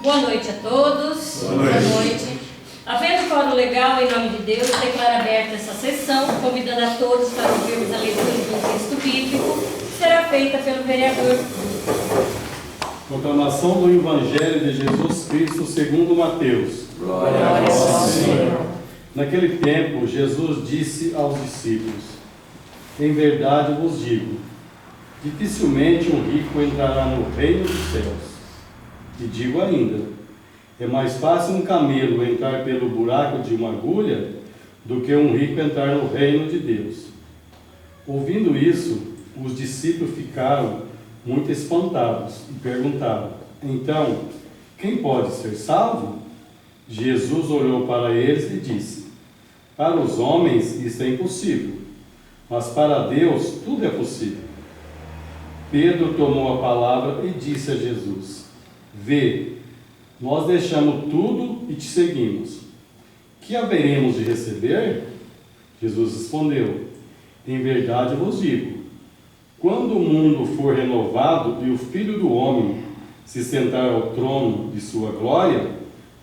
Boa noite a todos. Boa noite. Havendo fórum legal, em nome de Deus, declaro aberta essa sessão, convidando a todos para ouvirmos a leitura do texto bíblico, que será feita pelo vereador. Proclamação do Evangelho de Jesus Cristo segundo Mateus. Glória a Deus, Senhor. Naquele tempo, Jesus disse aos discípulos: em verdade vos digo, dificilmente um rico entrará no reino dos céus. E digo ainda, é mais fácil um camelo entrar pelo buraco de uma agulha do que um rico entrar no reino de Deus. Ouvindo isso, os discípulos ficaram muito espantados e perguntaram: então, quem pode ser salvo? Jesus olhou para eles e disse: para os homens isso é impossível, mas para Deus tudo é possível. Pedro tomou a palavra e disse a Jesus: vê, nós deixamos tudo e te seguimos. Que haveremos de receber? Jesus respondeu: em verdade vos digo, quando o mundo for renovado e o Filho do Homem se sentar ao trono de sua glória,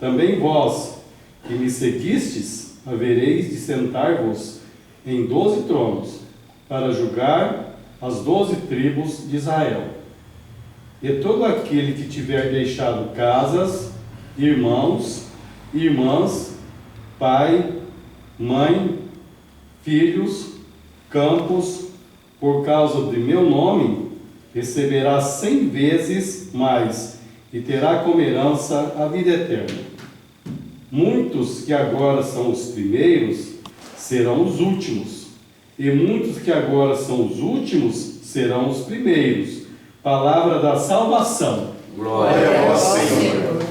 também vós, que me seguistes, havereis de sentar-vos em 12 tronos, para julgar as 12 tribos de Israel. E todo aquele que tiver deixado casas, irmãos, irmãs, pai, mãe, filhos, campos, por causa de meu nome, receberá 100 vezes mais e terá como herança a vida eterna. Muitos que agora são os primeiros serão os últimos, e muitos que agora são os últimos serão os primeiros. Palavra da salvação. Glória a vós, Senhor.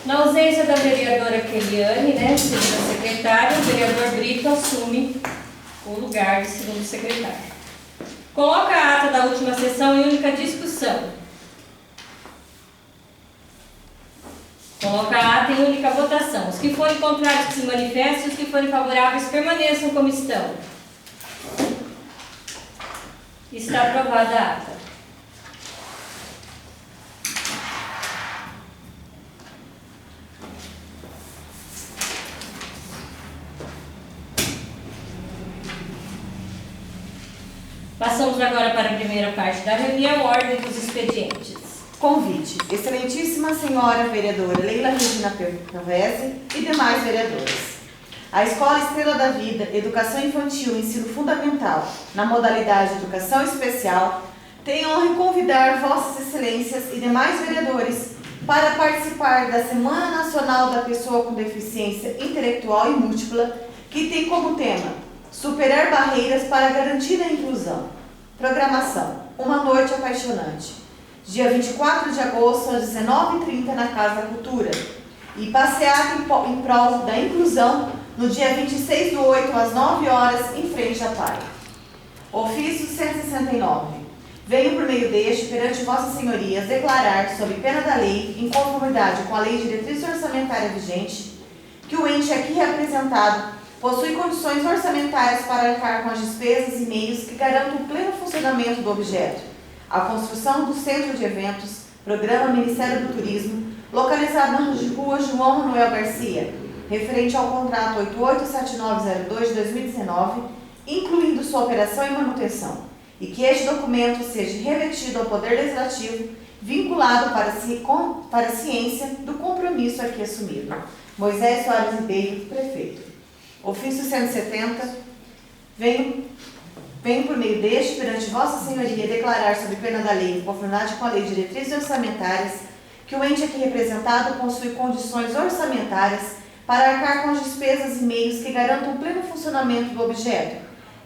Na ausência da vereadora Keliane, segunda secretária, o vereador Brito assume o lugar de segundo secretário. Coloca a ata da última sessão em única discussão. Coloca a ata em única votação. Os que forem contrários que se manifestem, os que forem favoráveis permaneçam como estão. Está aprovada a ata. Passamos agora para a primeira parte da reunião, ordem dos expedientes. Convite. Excelentíssima Senhora Vereadora Leila Regina Pervese e demais vereadores. A Escola Estrela da Vida, Educação Infantil e Ensino Fundamental, na modalidade Educação Especial, tem a honra de convidar Vossas Excelências e demais vereadores para participar da Semana Nacional da Pessoa com Deficiência Intelectual e Múltipla, que tem como tema Superar Barreiras para Garantir a Inclusão. Programação: Uma Noite Apaixonante, dia 24 de agosto, às 19h30, na Casa da Cultura, e passeata em prol da inclusão, no dia 26/8, às 9 horas, em frente à PAI. Ofício 169. Venho por meio deste, perante Vossas Senhorias, declarar, sob pena da lei, em conformidade com a Lei de Diretriz Orçamentária vigente, que o ente aqui representado possui condições orçamentárias para arcar com as despesas e meios que garantam o pleno funcionamento do objeto: a construção do Centro de Eventos, Programa Ministério do Turismo, localizado na Rua João Manuel Garcia, referente ao contrato 887902 de 2019, incluindo sua operação e manutenção, e que este documento seja remetido ao Poder Legislativo, vinculado para a ciência do compromisso aqui assumido. Moisés Soares Ribeiro, Prefeito. Ofício 170. Venho por meio deste, perante Vossa Senhoria, declarar, sob pena da lei, em conformidade com a Lei de Diretrizes Orçamentárias, que o ente aqui representado possui condições orçamentárias para arcar com as despesas e meios que garantam o pleno funcionamento do objeto: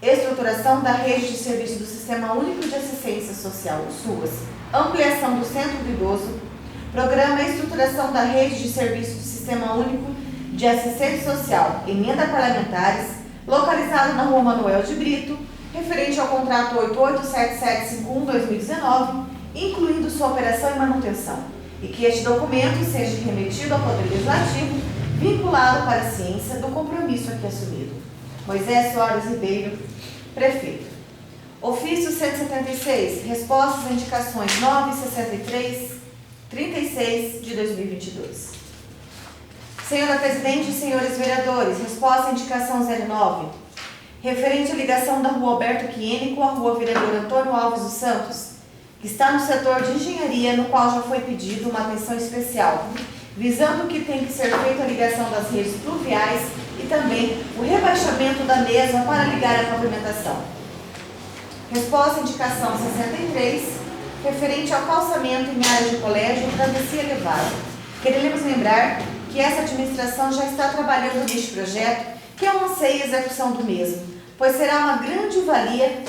estruturação da rede de serviço do Sistema Único de Assistência Social, o SUAS, ampliação do Centro do Idoso, Programa Estruturação da Rede de Serviço do Sistema Único de Assistência Social, emenda parlamentares, localizado na Rua Manuel de Brito, referente ao contrato 887751-2019, incluindo sua operação e manutenção, e que este documento seja remetido ao Poder Legislativo, vinculado para a ciência do compromisso aqui assumido. Moisés Soares Ribeiro, Prefeito. Ofício 176, respostas a indicações 963, 36 de 2022. Senhora Presidente e senhores vereadores, resposta à indicação 09, referente à ligação da Rua Alberto Chiene com a Rua Vereador Antônio Alves dos Santos, que está no setor de engenharia, no qual já foi pedido uma atenção especial, visando que tem que ser feita a ligação das redes pluviais e também o rebaixamento da mesma para ligar a pavimentação. Resposta à indicação 63, referente ao calçamento em área de colégio e travessia elevada. Queremos lembrar que essa administração já está trabalhando neste projeto, que é um anseio e execução do mesmo, pois será uma grande valia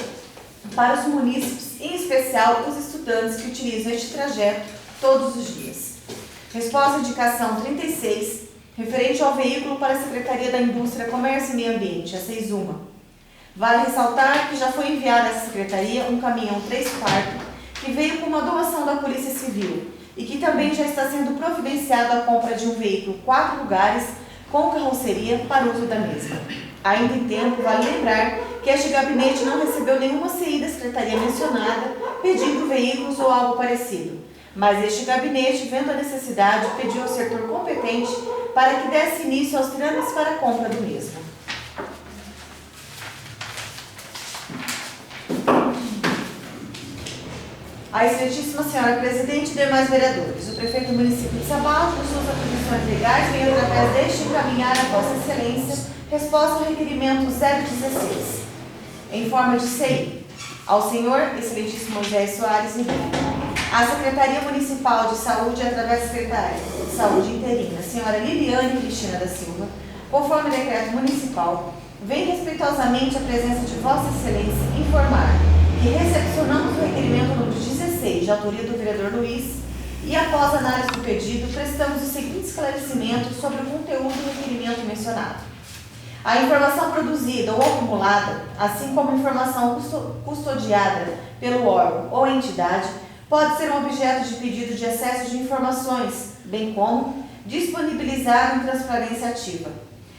para os munícipes, em especial os estudantes que utilizam este trajeto todos os dias. Resposta à indicação 36, referente ao veículo para a Secretaria da Indústria, Comércio e Meio Ambiente, a 61. Vale ressaltar que já foi enviado a essa secretaria um caminhão 3/4 que veio com uma doação da Polícia Civil e que também já está sendo providenciado a compra de um veículo 4 lugares com carroceria para uso da mesma. Ainda em tempo, vale lembrar que este gabinete não recebeu nenhuma CI da secretaria mencionada pedindo veículos ou algo parecido, mas este gabinete, vendo a necessidade, pediu ao setor competente para que desse início aos trâmites para a compra do mesmo. A excelentíssima senhora Presidente e demais vereadores, o prefeito do município de Sabal, por suas atribuições legais, vem através deste encaminhar a Vossa Excelência resposta ao requerimento 016, em forma de CI, ao senhor excelentíssimo Moisés Soares Ribeiro. A Secretaria Municipal de Saúde, através da Secretária de Saúde interina, senhora Liliane Cristina da Silva, conforme decreto municipal, vem respeitosamente a presença de Vossa Excelência informar que recepcionamos o requerimento número 16, de autoria do vereador Luiz, e após análise do pedido, prestamos o seguinte esclarecimento sobre o conteúdo do requerimento mencionado. A informação produzida ou acumulada, assim como a informação custodiada pelo órgão ou entidade, pode ser um objeto de pedido de acesso de informações, bem como disponibilizado em transparência ativa.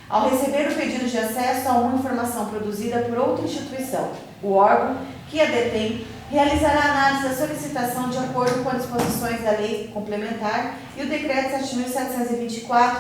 Ao receber o pedido de acesso a uma informação produzida por outra instituição, o órgão que a detém realizará a análise da solicitação de acordo com as disposições da Lei Complementar e o Decreto 7.724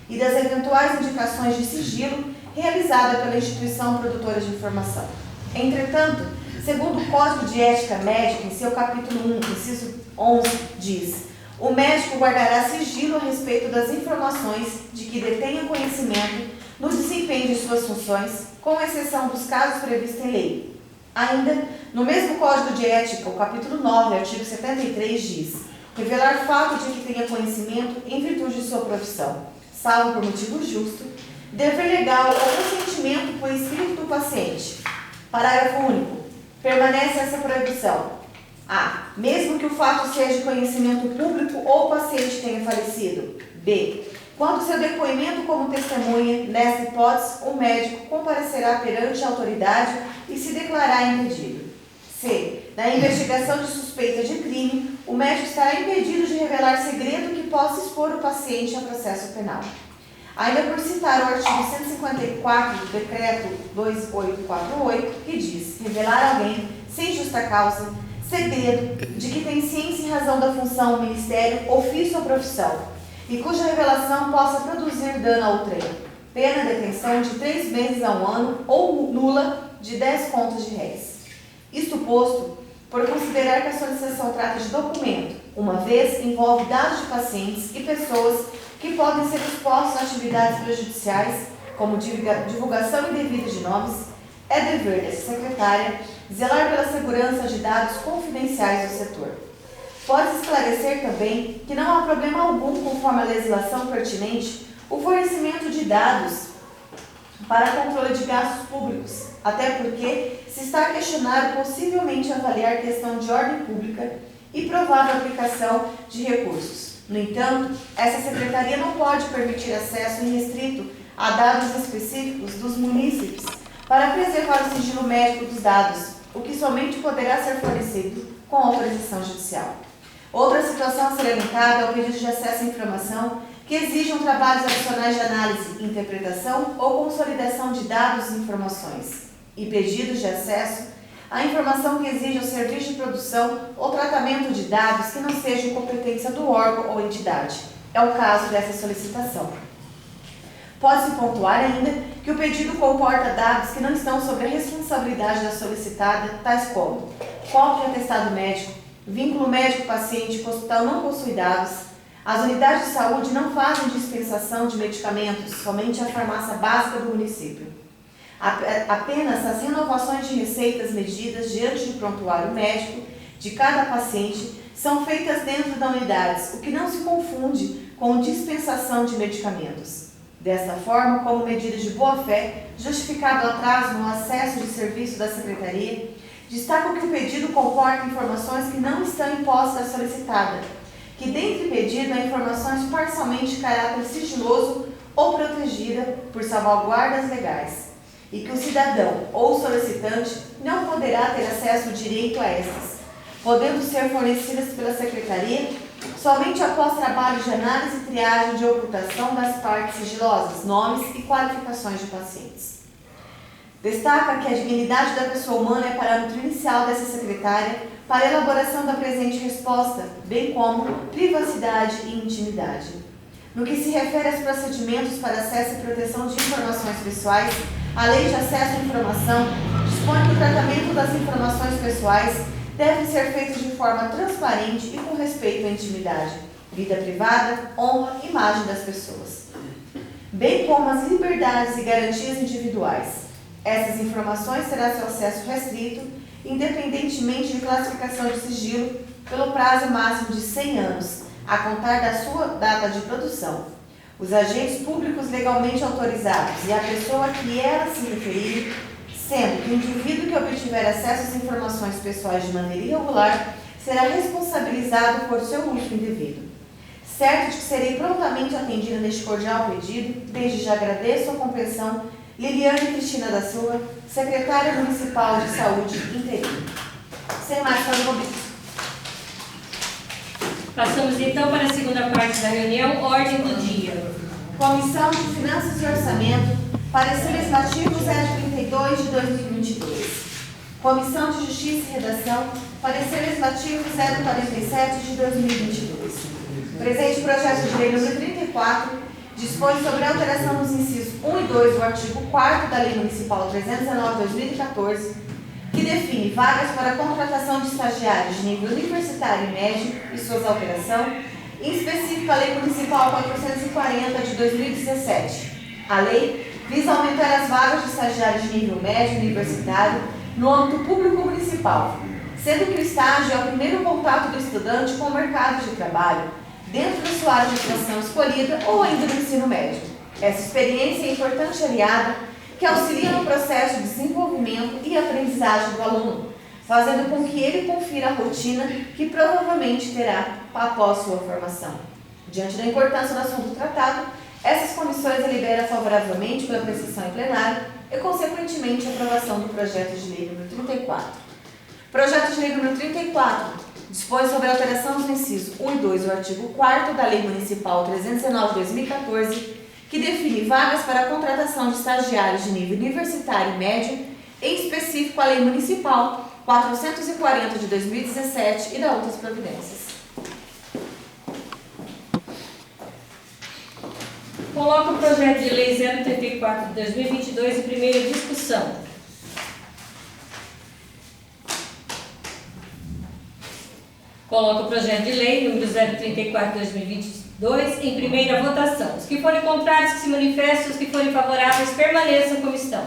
e das eventuais indicações de sigilo realizada pela instituição produtora de informação. Entretanto, segundo o Código de Ética Médica, em seu capítulo 1, inciso 11, diz: o médico guardará sigilo a respeito das informações de que detenha conhecimento no desempenho de suas funções, com exceção dos casos previstos em lei. Ainda, no mesmo Código de Ética, o capítulo 9, artigo 73, diz: revelar fato de que tenha conhecimento em virtude de sua profissão, salvo por motivo justo, dever legal ou consentimento por escrito do paciente. Parágrafo único. Permanece essa proibição: a. Mesmo que o fato seja de conhecimento público ou o paciente tenha falecido. B. Quando seu depoimento como testemunha, nessa hipótese, o médico comparecerá perante a autoridade e se declarar impedido. C. Na investigação de suspeita de crime, o médico estará impedido de revelar segredo que possa expor o paciente a processo penal. Ainda por citar o artigo 154 do Decreto 2848, que diz: revelar alguém, sem justa causa, segredo de que tem ciência em razão da função, ministério, ofício ou profissão, e cuja revelação possa produzir dano ao outrem. Pena de detenção de 3 meses a 1 ano ou nula de 10 contos de réis. Isto posto, por considerar que a solicitação trata de documento, uma vez envolve dados de pacientes e pessoas que podem ser expostos a atividades prejudiciais, como divulgação indevida de nomes, é dever dessa secretária zelar pela segurança de dados confidenciais do setor. Pode-se esclarecer também que não há problema algum, conforme a legislação pertinente, o fornecimento de dados para controle de gastos públicos, até porque se está a questionar possivelmente avaliar questão de ordem pública e provável aplicação de recursos. No entanto, essa secretaria não pode permitir acesso irrestrito a dados específicos dos munícipes para preservar o sigilo médico dos dados, o que somente poderá ser fornecido com autorização judicial. Outra situação a ser elencada é o pedido de acesso à informação que exijam trabalhos adicionais de análise, interpretação ou consolidação de dados e informações, e pedidos de acesso a informação que exige o serviço de produção ou tratamento de dados que não seja competência do órgão ou entidade. É o caso dessa solicitação. Pode-se pontuar ainda que o pedido comporta dados que não estão sob a responsabilidade da solicitada, tais como cópia de atestado médico, vínculo médico-paciente que o hospital não possui dados, as unidades de saúde não fazem dispensação de medicamentos, somente a farmácia básica do município. Apenas as renovações de receitas medidas diante do prontuário médico de cada paciente são feitas dentro da unidade, o que não se confunde com dispensação de medicamentos. Dessa forma, como medida de boa-fé, justificado o atraso no acesso de serviço da Secretaria, destaco que o pedido comporta informações que não estão em posse da solicitada, que dentre pedido há informações parcialmente de caráter sigiloso ou protegida por salvaguardas legais, e que o cidadão ou solicitante não poderá ter acesso direito a estas, podendo ser fornecidas pela Secretaria somente após trabalho de análise e triagem de ocultação das partes sigilosas, nomes e qualificações de pacientes. Destaca que a dignidade da pessoa humana é parâmetro inicial dessa secretária para a elaboração da presente resposta, bem como privacidade e intimidade. No que se refere aos procedimentos para acesso e proteção de informações pessoais, a Lei de Acesso à Informação dispõe que o tratamento das informações pessoais deve ser feito de forma transparente e com respeito à intimidade, vida privada, honra e imagem das pessoas, bem como as liberdades e garantias individuais. Essas informações terão seu acesso restrito, independentemente de classificação de sigilo, pelo prazo máximo de 100 anos, a contar da sua data de produção. Os agentes públicos legalmente autorizados e a pessoa a que ela se referir, sendo que o indivíduo que obtiver acesso às informações pessoais de maneira irregular será responsabilizado por seu uso indevido. Certo de que serei prontamente atendida neste cordial pedido, desde já agradeço a compreensão. Liliane Cristina da Silva, Secretária Municipal de Saúde interina. Sem mais compromisso. Passamos então para a segunda parte da reunião, ordem do dia. Comissão de Finanças e Orçamento, parecer legislativo 032 de 2022. Comissão de Justiça e Redação, parecer legislativo 047 de 2022. Presente projeto de lei número 34, dispõe sobre a alteração dos incisos 1 e 2 do artigo 4º da Lei Municipal 319/2014, que define vagas para a contratação de estagiários de nível universitário e médio e suas alterações, em específico a Lei Municipal 440 de 2017. A lei visa aumentar as vagas de estagiários de nível médio e universitário no âmbito público municipal, sendo que o estágio é o primeiro contato do estudante com o mercado de trabalho, dentro da sua área de atuação escolhida ou ainda no ensino médio. Essa experiência é importante aliada que auxilia no processo de desenvolvimento e aprendizagem do aluno, fazendo com que ele confira a rotina que provavelmente terá após sua formação. Diante da importância do assunto tratado, essas comissões deliberam favoravelmente pela apreciação em plenário e, consequentemente, a aprovação do projeto de lei número 34. Projeto de lei número 34 dispõe sobre a alteração dos incisos 1 e 2 do artigo 4º da Lei Municipal 319/2014, que define vagas para a contratação de estagiários de nível universitário e médio, em específico a Lei Municipal 440 de 2017 e da outras providências. Coloco o projeto de lei 034 de 2022 em primeira discussão. Coloco o projeto de lei número 034 de 2022 em primeira votação. Os que forem contrários, que se manifestem. Os que forem favoráveis, permaneçam como estão.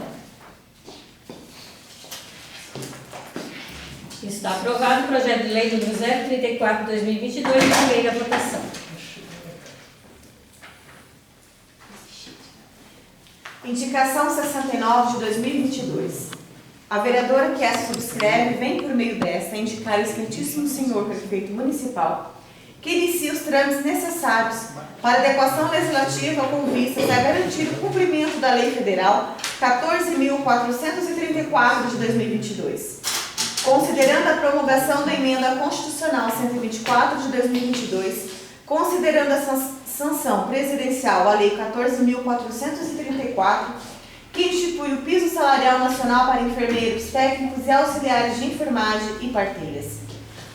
Está aprovado o projeto de lei número 034 de 2022 em primeira votação. Indicação 69 de 2022. A vereadora que essa subscreve vem por meio desta indicar o excelentíssimo senhor prefeito municipal que inicie os trâmites necessários para adequação legislativa com vistas a garantir o cumprimento da Lei Federal 14.434 de 2022. Considerando a promulgação da Emenda Constitucional 124 de 2022, considerando a sanção presidencial à Lei 14.434, que institui institui o piso salarial nacional para enfermeiros, técnicos e auxiliares de enfermagem e parteiras.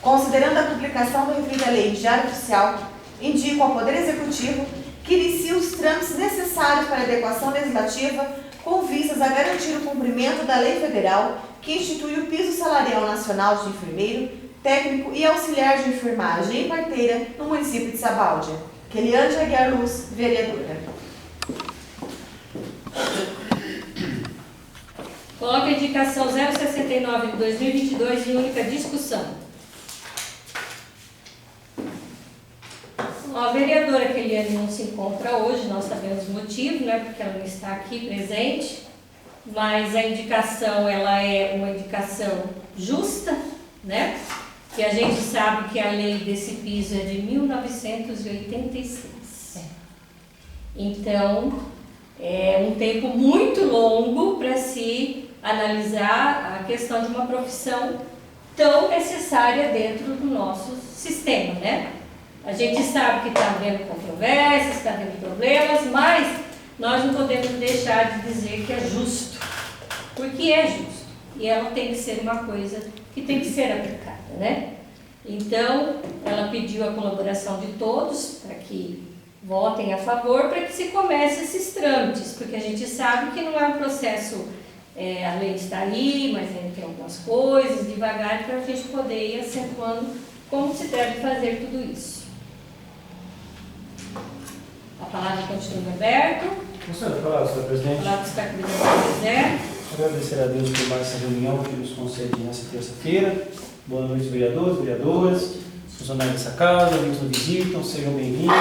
Considerando a publicação do referido à lei em Diário Oficial, indico ao Poder Executivo que inicie os trâmites necessários para a adequação legislativa com vistas a garantir o cumprimento da lei federal que institui o piso salarial nacional de enfermeiro, técnico e auxiliar de enfermagem e parteira no município de Sabáudia. Keliane Aguiar Luz, vereadora. Coloca a indicação 069 de 2022 em única discussão. A vereadora Keliane não se encontra hoje, nós sabemos o motivo, né, porque ela não está aqui presente, mas a indicação, ela é uma indicação justa, né, que a gente sabe que a lei desse piso é de 1986. Então, é um tempo muito longo para se analisar a questão de uma profissão tão necessária dentro do nosso sistema, né? A gente sabe que está havendo controvérsias, está havendo problemas, mas nós não podemos deixar de dizer que é justo, porque é justo. E ela tem que ser uma coisa que tem que ser aplicada, né? Então, ela pediu a colaboração de todos para que votem a favor, para que se comece esses trâmites, porque a gente sabe que não é um processo, a lei está aí, mas ainda tem algumas coisas, devagar, para a gente poder ir acentuando como se deve fazer tudo isso. A palavra continua aberta. Gostaria de falar, senhor presidente. A palavra está com o vereador José. Agradecer a Deus por mais essa reunião que nos concede nessa terça-feira. Boa noite, vereadores, vereadoras, funcionários dessa casa, amigos que nos visitam, sejam bem-vindos.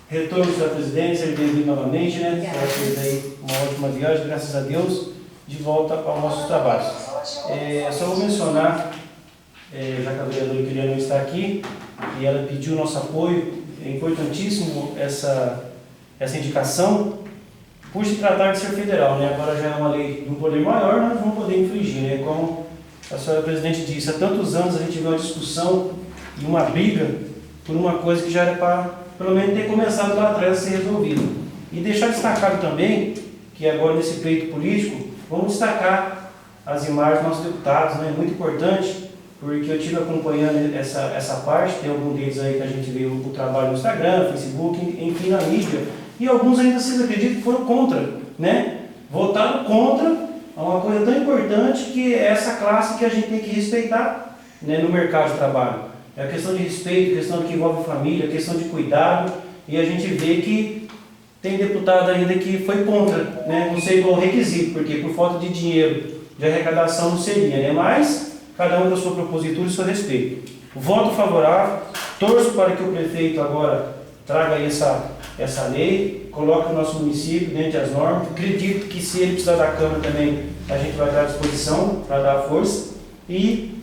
Retorno, senhor presidente, seja bem-vindo novamente, né? Você fez aí uma ótima viagem, graças a Deus, de volta aos nossos trabalhos. Só vou mencionar, já que a vereadora Keliane não está aqui, e ela pediu nosso apoio, é importantíssimo essa indicação, por se tratar de ser federal, né? Agora já é uma lei de um poder maior, nós vamos poder infringir, né? Como a senhora presidente disse, há tantos anos a gente vê uma discussão e uma briga por uma coisa que já era para, pelo menos, ter começado lá atrás a ser resolvida. E deixar destacado também, que agora nesse pleito político, vamos destacar as imagens dos nossos deputados, né? Muito importante, porque eu estive acompanhando essa parte, tem algum deles aí que a gente vê o trabalho no Instagram, Facebook, enfim, na mídia, e alguns ainda, vocês acreditam, que foram contra, né? Votaram contra uma coisa tão importante que é essa classe que a gente tem que respeitar, né, no mercado de trabalho. É a questão de respeito, a questão do que envolve família, a questão de cuidado, e a gente vê que tem deputado ainda que foi contra, né? Não sei qual o requisito, porque por falta de dinheiro de arrecadação não seria, né? Mas cada um com a sua propositura e seu respeito. Voto favorável, torço para que o prefeito agora traga aí essa lei, coloque o nosso município dentro das normas. Acredito que se ele precisar da Câmara também, a gente vai estar à disposição para dar força. E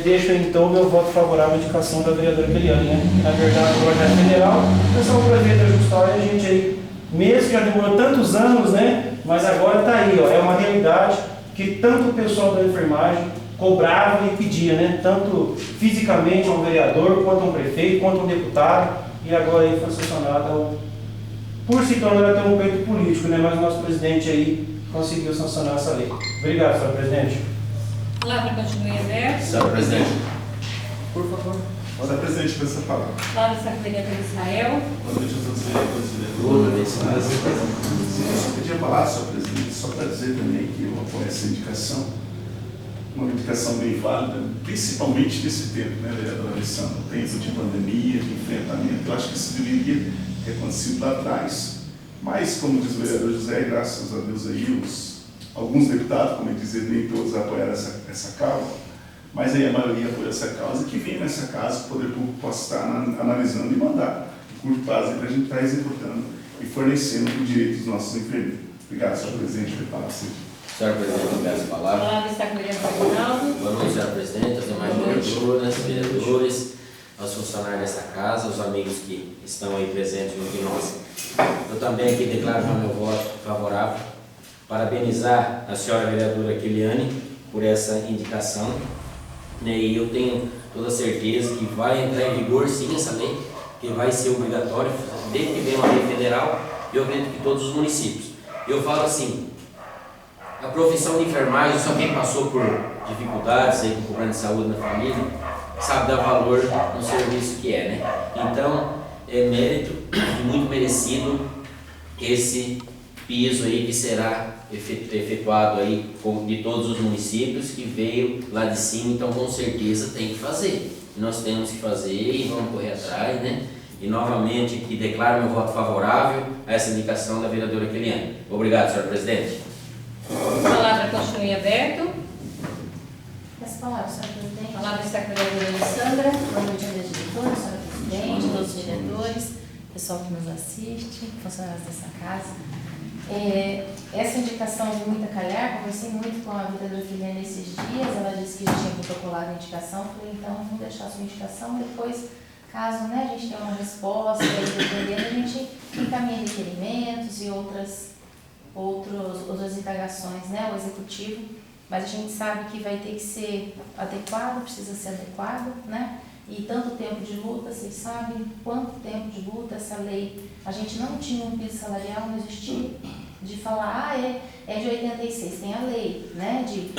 deixo então o meu voto favorável à indicação da vereadora Keliane, né? Na verdade, o projeto federal, é só um projeto ajustar e a gente aí, mesmo que já demorou tantos anos, né? Mas agora está aí, ó, é uma realidade que tanto o pessoal da enfermagem cobrava e pedia, né? Tanto fisicamente a um vereador, quanto a um prefeito, quanto a um deputado, e agora aí foi sancionada por se tornar até um pleito político, né? Mas o nosso presidente aí conseguiu sancionar essa lei. Obrigado, senhor presidente. A palavra continua aberta. Senhor presidente. Por favor. Senhor presidente, com essa palavra. A palavra está com o vereador Israel. Boa noite a todos os vereadores e vereadoras. Eu só podia falar, senhor presidente, só para dizer também que eu apoio essa indicação. Uma indicação bem válida, principalmente nesse tempo, né, vereador Alessandro? Tempo de pandemia, de enfrentamento. Eu acho que isso deveria ter acontecido lá atrás. Mas, como diz o vereador José, graças a Deus aí, alguns deputados, como ele dizer, nem todos apoiaram essa causa, mas aí a maioria apoia essa causa, que vem nessa casa, o poder público possa estar analisando e mandar em curto prazo para a gente estar executando e fornecendo o direito dos nossos enfermeiros. Obrigado, senhor presidente, pela palavra. Senhor presidente, eu peço a A palavra. palavra está com o vereador Ronaldo. Boa noite, senhor presidente, aos demais vereadoras, vereadores, aos funcionários dessa casa, aos amigos que estão aí presentes junto de nós. Eu também aqui declaro já meu voto favorável, parabenizar a senhora vereadora Keliane por essa indicação, e eu tenho toda certeza que vai entrar em vigor sim essa lei, que vai ser obrigatório, desde que venha uma lei federal, eu acredito que todos os municípios. Eu falo assim, A profissão de enfermagem, só quem passou por dificuldades aí com problema de saúde na família, sabe dar valor no serviço que é, né? Então, é mérito muito merecido esse piso aí que será efetuado aí de todos os municípios que veio lá de cima, então com certeza tem que fazer. Nós temos que fazer e vamos correr atrás, né? E novamente aqui declaro meu voto favorável a essa indicação da vereadora Keliane. Obrigado, senhor presidente. A palavra continua em aberto. Essa palavra, senhora presidente. A palavra está com a vereadora Alessandra. Boa noite, diretora, senhora presidente, todos os vereadores, pessoal que nos assiste, funcionários dessa casa. Essa indicação de muita calhar, conversei muito com a vereadora Keliane esses dias, ela disse que já tinha protocolado a indicação, falei, então vamos deixar a sua indicação, depois, caso a gente tenha uma resposta, e dependendo, a gente encaminha requerimentos e outras indagações, ao executivo, mas a gente sabe que vai ter que ser adequado, precisa ser adequado, E tanto tempo de luta, vocês sabem quanto tempo de luta essa lei, a gente não tinha um piso salarial, não existia, de falar, é de 86, tem a lei, de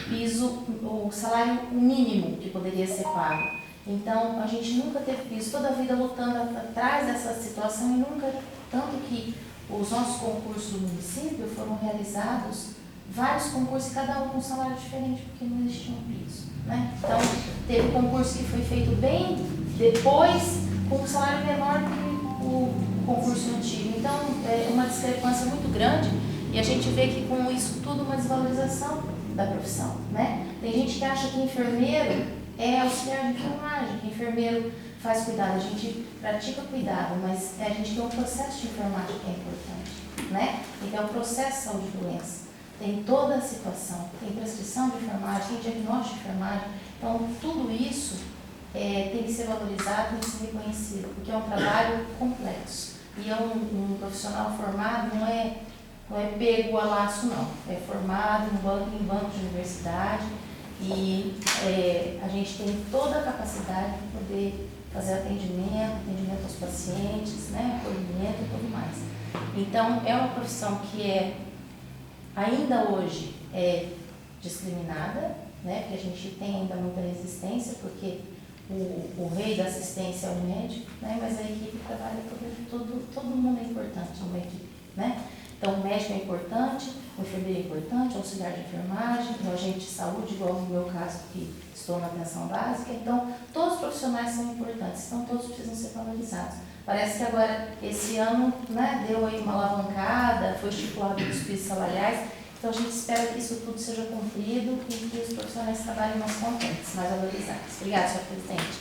piso, o salário mínimo que poderia ser pago. Então, a gente nunca teve piso, toda a vida lutando atrás dessa situação e nunca, tanto que os nossos concursos do município foram realizados, vários concursos, cada um com um salário diferente, porque não existia um piso. Então, teve concurso que foi feito bem depois, com um salário menor que o concurso antigo. Então, é uma discrepância muito grande e a gente vê que com isso tudo uma desvalorização da profissão. Tem gente que acha que enfermeiro é auxiliar de enfermagem, que enfermeiro faz cuidado, a gente pratica cuidado, mas a gente tem um processo de enfermagem que é importante. Então, o processo de saúde e doença. Tem toda a situação, tem prescrição de enfermagem, tem diagnóstico de enfermagem. Então, tudo isso tem que ser valorizado, tem que ser reconhecido, porque é um trabalho complexo. E um profissional formado não é pego a laço, não. É formado em banco de universidade e a gente tem toda a capacidade de poder fazer atendimento aos pacientes, acolhimento e tudo mais. Então, é uma profissão que ainda hoje é discriminada, porque a gente tem ainda muita resistência, porque o rei da assistência é o médico, mas a equipe trabalha, todo mundo é importante numa equipe. Então, o médico é importante, o enfermeiro é importante, o auxiliar de enfermagem, o agente de saúde, igual no meu caso, que estou na atenção básica. Então, todos os profissionais são importantes, então todos precisam ser valorizados. Parece que agora, esse ano, deu aí uma alavancada, foi estipulado os pisos salariais, então a gente espera que isso tudo seja cumprido e que os profissionais trabalhem mais contentes, mais valorizados. Obrigada, senhor presidente.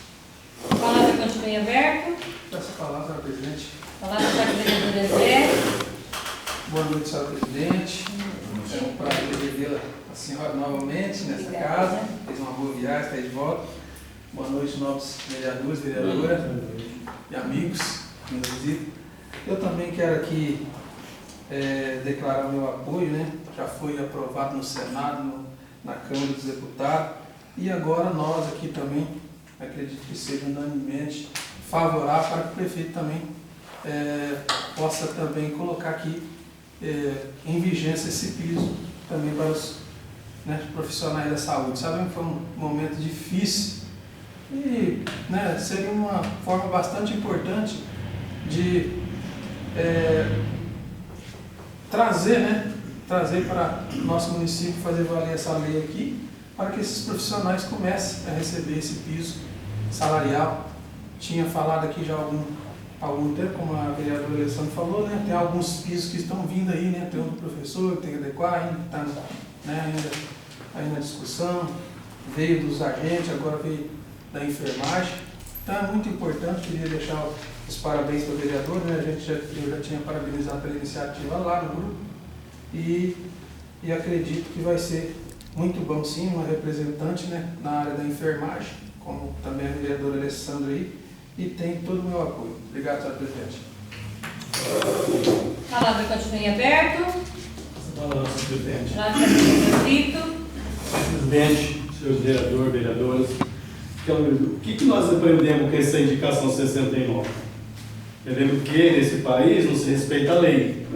A palavra continua em aberto. Essa palavra, senhora presidente. A palavra está com o vereador Zé. Boa noite, senhora presidente. É um prazer revê-la a senhora novamente nessa casa. Fez uma boa viagem, está aí de volta. Boa noite, novos vereadores, vereadoras e amigos que nos visitam. Eu também quero aqui declarar meu apoio, Já foi aprovado no Senado, na Câmara dos Deputados, e agora nós aqui também, acredito que seja unanimemente favorável para que o prefeito também possa também colocar aqui em vigência esse piso também para os profissionais da saúde. Sabemos que foi um momento difícil e seria uma forma bastante importante de trazer para o nosso município, fazer valer essa lei aqui, para que esses profissionais comecem a receber esse piso salarial. Tinha falado aqui já há algum tempo, como a vereadora Alessandra falou, tem alguns pisos que estão vindo aí, tem um do professor que tem que adequar, ainda está ainda na discussão, veio dos agentes, agora veio da enfermagem. Então é muito importante, queria deixar os parabéns para o vereador, eu já tinha parabenizado pela iniciativa lá no grupo e acredito que vai ser muito bom sim, uma representante na área da enfermagem, como também a vereadora Alessandra aí, e tem todo o meu apoio. Obrigado, senhor presidente. A palavra continua em aberto. Essa palavra, senhor presidente. A palavra está com o vereador Brito. Presidente, senhores vereadores, vereadoras, o que nós aprendemos com essa indicação 69? Aprendemos que nesse país não se respeita a lei,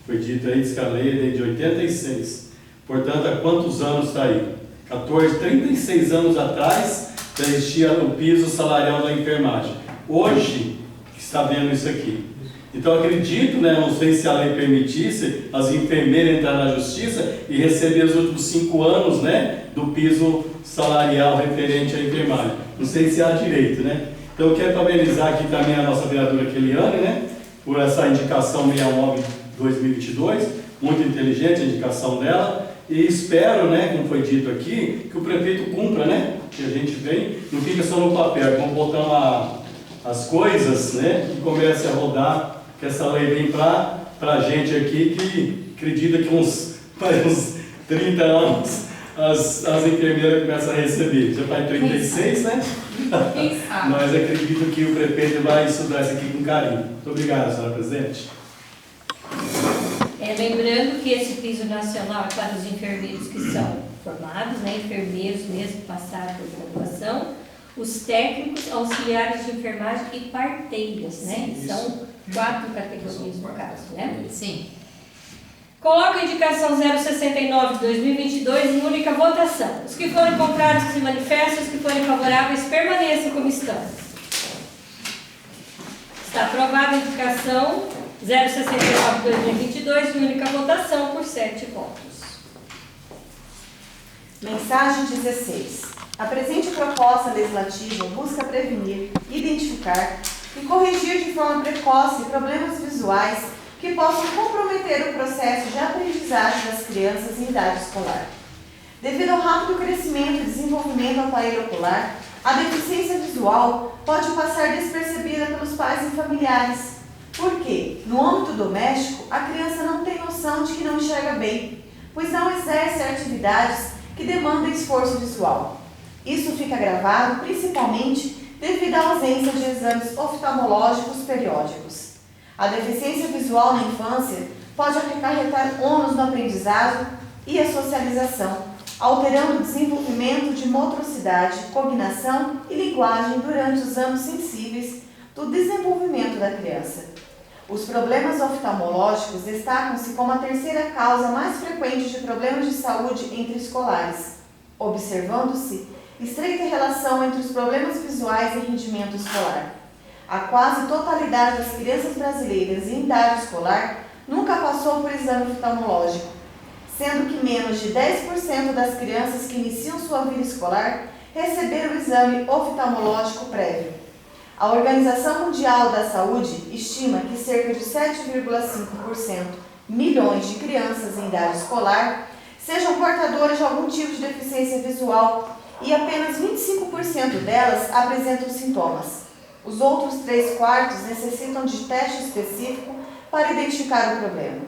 Foi dito aí, diz que a lei é de 86. Portanto, há quantos anos está aí? 14, 36 anos atrás, já existia o piso salarial da enfermagem. Hoje, que está vendo isso aqui. Então, acredito, né, não sei se a lei permitisse as enfermeiras entrar na justiça e receber os últimos 5 anos, né, do piso salarial referente à enfermagem. Não sei se há direito, né? Então, eu quero parabenizar aqui também a nossa vereadora Keliane, né, por essa indicação 69/2022, muito inteligente a indicação dela, e espero, né, como foi dito aqui, que o prefeito cumpra, né, que a gente vem, não fica só no papel, vamos botar as coisas, né, e comece a rodar, que essa lei vem para a gente aqui, que acredita que uns 30 anos as enfermeiras começam a receber, já está em 36, né? Quem sabe? Mas acredito que o prefeito vai estudar isso aqui com carinho. Muito obrigado, senhora presidente. Lembrando que esse piso nacional é para os enfermeiros que são formados, né, enfermeiros mesmo passaram por graduação, os técnicos, auxiliares de enfermagem e parteiras, né? São 4 categorias no caso, né? Sim. Coloca a indicação 069/2022 em única votação. Os que forem contrários que se manifestem, os que forem favoráveis permaneçam como estão. Está aprovada a indicação 069/2022 em única votação por 7 votos. Mensagem 16. A presente proposta legislativa busca prevenir, identificar e corrigir de forma precoce problemas visuais que possam comprometer o processo de aprendizagem das crianças em idade escolar. Devido ao rápido crescimento e desenvolvimento do aparelho ocular, a deficiência visual pode passar despercebida pelos pais e familiares. Porque, no âmbito doméstico, a criança não tem noção de que não enxerga bem, pois não exerce atividades que demandam esforço visual. Isso fica agravado principalmente devido à ausência de exames oftalmológicos periódicos. A deficiência visual na infância pode acarretar ônus no aprendizado e a socialização, alterando o desenvolvimento de motricidade, cognição e linguagem durante os anos sensíveis do desenvolvimento da criança. Os problemas oftalmológicos destacam-se como a terceira causa mais frequente de problemas de saúde entre escolares, observando-se estreita relação entre os problemas visuais e rendimento escolar. A quase totalidade das crianças brasileiras em idade escolar nunca passou por exame oftalmológico, sendo que menos de 10% das crianças que iniciam sua vida escolar receberam o exame oftalmológico prévio. A Organização Mundial da Saúde estima que cerca de 7,5% milhões de crianças em idade escolar sejam portadoras de algum tipo de deficiência visual e apenas 25% delas apresentam sintomas. Os outros 3/4 necessitam de teste específico para identificar o problema.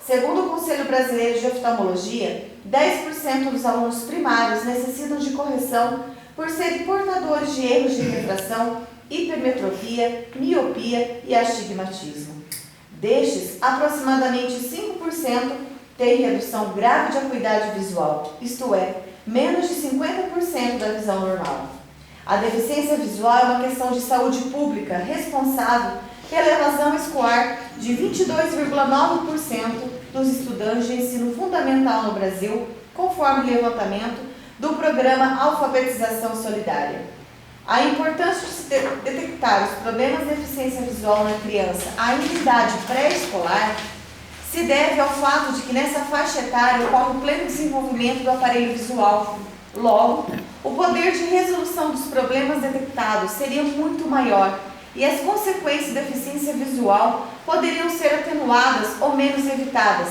Segundo o Conselho Brasileiro de Oftalmologia, 10% dos alunos primários necessitam de correção por serem portadores de erros de refração, hipermetropia, miopia e astigmatismo. Destes, aproximadamente 5% têm redução grave de acuidade visual, isto é, menos de 50% da visão normal. A deficiência visual é uma questão de saúde pública responsável pela evasão escolar de 22,9% dos estudantes de ensino fundamental no Brasil, conforme levantamento do Programa Alfabetização Solidária. A importância de se detectar os problemas de deficiência visual na criança ainda em idade pré-escolar se deve ao fato de que nessa faixa etária ocorre o pleno desenvolvimento do aparelho visual. Logo, o poder de resolução dos problemas detectados seria muito maior e as consequências da deficiência visual poderiam ser atenuadas ou menos evitadas,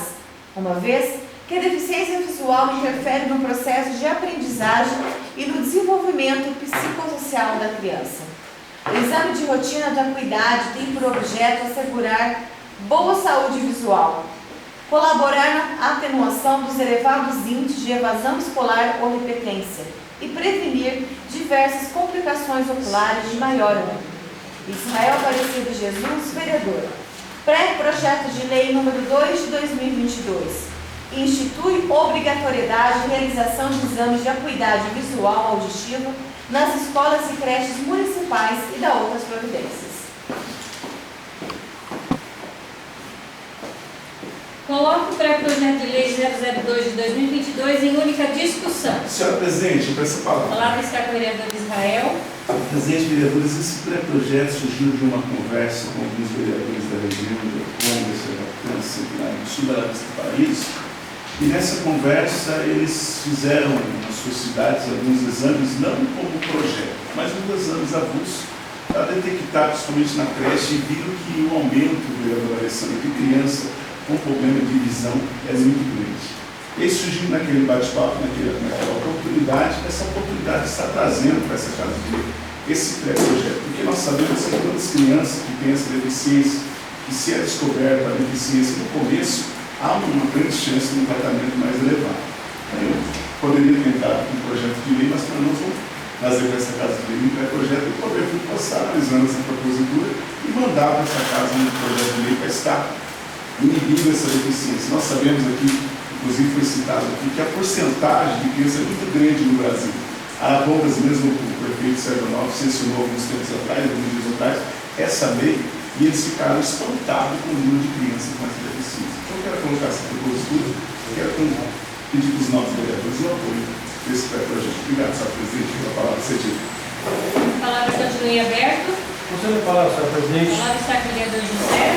uma vez que a deficiência visual interfere no processo de aprendizagem e no desenvolvimento psicossocial da criança. O exame de rotina da acuidade tem por objeto assegurar boa saúde visual, colaborar na atenuação dos elevados índices de evasão escolar ou repetência e prevenir diversas complicações oculares de maior âmbito. Israel Aparecido Jesus, vereador. Pré-projeto de lei número 2 de 2022. Institui obrigatoriedade de realização de exames de acuidade visual auditiva nas escolas e creches municipais e dá outras providências. Coloque o pré-projeto de lei 002 de 2022 em única discussão. Senhora Presidente, eu peço a A palavra. palavra está com o vereador Israel. Presidente, vereadores, esse pré-projeto surgiu de uma conversa com alguns vereadores da região, da Congress, da França, do sul da país. E nessa conversa eles fizeram nas suas cidades alguns exames, não como projeto, mas alguns exames avulsos, para detectar, principalmente na creche, e viram que o aumento, vereador Alessandro, de criança com problema de visão é muito grande. Esse surgiu naquele bate-papo, naquela oportunidade, essa oportunidade está trazendo para essa casa de lei esse pré-projeto, porque nós sabemos que todas as crianças que têm essa deficiência, que se é descoberta a deficiência no começo, há uma grande chance de um tratamento mais elevado. Eu poderia tentar um projeto de lei, mas para nós vamos fazer para essa casa de lei um pré-projeto e poder passar analisando essa propositura e mandar para essa casa um projeto de lei para estar inibindo essa deficiência. Nós sabemos aqui, inclusive foi citado aqui, que a porcentagem de crianças é muito grande no Brasil. Arapongas, mesmo o prefeito Sérgio Novo censurou alguns tempos atrás, alguns dias atrás, essa lei, e eles ficaram espantados com o número de crianças com essa deficiência. Então eu quero colocar essa propositura, eu quero pedir para os nossos vereadores o apoio desse pré-projeto. Obrigado, senhor presidente, pela palavra cedida. A palavra continua em aberto. Conselho da palavra, senhor A presidente. palavra está com o vereador José.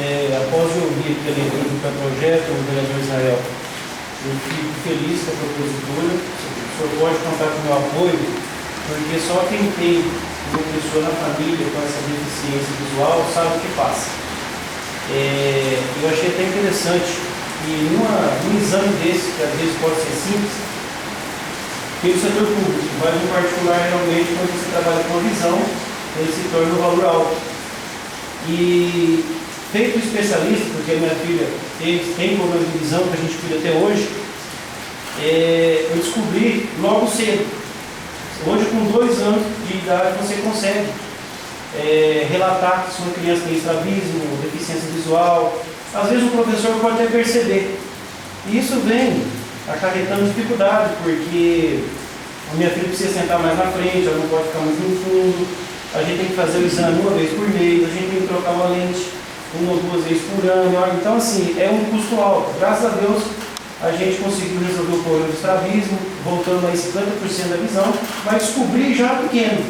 Após eu ouvir aqui a leitura do pré-projeto, o vereador Israel, eu fico feliz com a propositura. O senhor pode contar com o meu apoio, porque só quem tem uma pessoa na família com essa deficiência visual sabe o que passa. Eu achei até interessante que num exame desse, que às vezes pode ser simples, tem o setor público, mas no particular, realmente, quando você trabalha com a visão, ele se torna um valor alto. E feito especialista, porque a minha filha tem problema de visão que a gente cuida até hoje, eu descobri logo cedo. Hoje, com 2 anos de idade, você consegue relatar que sua criança tem estrabismo, deficiência visual. Às vezes o professor pode até perceber. E isso vem acarretando dificuldade, porque a minha filha precisa sentar mais na frente, ela não pode ficar muito no fundo. A gente tem que fazer o exame uma vez por mês, a gente tem que trocar uma lente 1 ou 2 vezes por ano. Então, assim, é um custo alto. Graças a Deus, a gente conseguiu resolver o problema do estrabismo, voltando a 50% da visão, mas descobri já pequeno.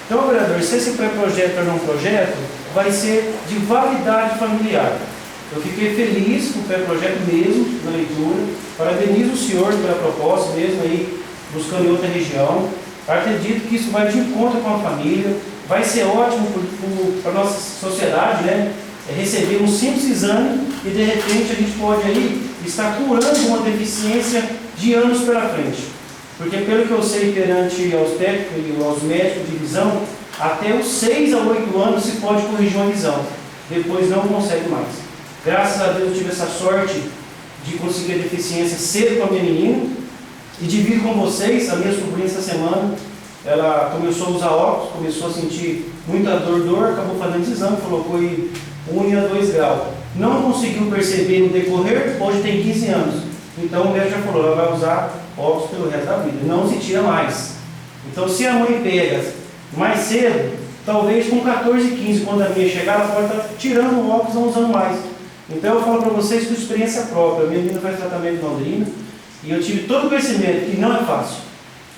Então, vereador, se esse pré-projeto ou não projeto, vai ser de validade familiar. Eu fiquei feliz com o pré-projeto mesmo, na leitura. Parabenizo o senhor pela proposta mesmo aí, buscando em outra região. Acredito que isso vai de encontro com a família, vai ser ótimo para a nossa sociedade, né? Receber um simples exame e de repente a gente pode aí estar curando uma deficiência de anos pela frente. Porque pelo que eu sei perante aos técnicos e aos médicos de visão, até os 6 a 8 anos se pode corrigir uma visão, depois não consegue mais. Graças a Deus eu tive essa sorte de conseguir a deficiência cedo com a minha menina e divido com vocês. A minha sobrinha essa semana, ela começou a usar óculos, começou a sentir muita dor, acabou fazendo esse exame, colocou aí 1 a 2 graus. Não conseguiu perceber no decorrer, hoje tem 15 anos. Então o médico já falou, ela vai usar óculos pelo resto da vida, não se tira mais. Então se a mãe pega mais cedo, talvez com 14, 15, quando a minha chegar, ela pode estar tirando o óculos, não usando mais. Então eu falo para vocês com experiência própria. A minha menina faz tratamento de Londrina e eu tive todo o conhecimento que não é fácil.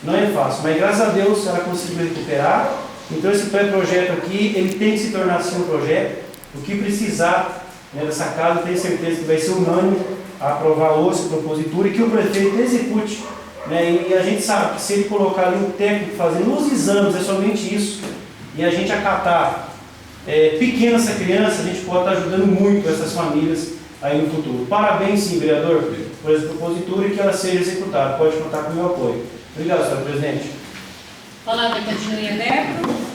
Não é fácil, mas graças a Deus ela conseguiu recuperar. Então esse pré-projeto aqui, ele tem que se tornar assim um projeto. O que precisar, né, dessa casa, tenho certeza que vai ser unânime a aprovar hoje essa propositura e que o prefeito execute. Né, e a gente sabe que se ele colocar ali um técnico fazendo os exames, é somente isso, e a gente acatar pequena essa criança, a gente pode estar ajudando muito essas famílias aí no futuro. Parabéns, sim, vereador, por essa propositura e que ela seja executada. Pode contar com o meu apoio. Obrigado, senhor presidente. Palavra continua em aberto.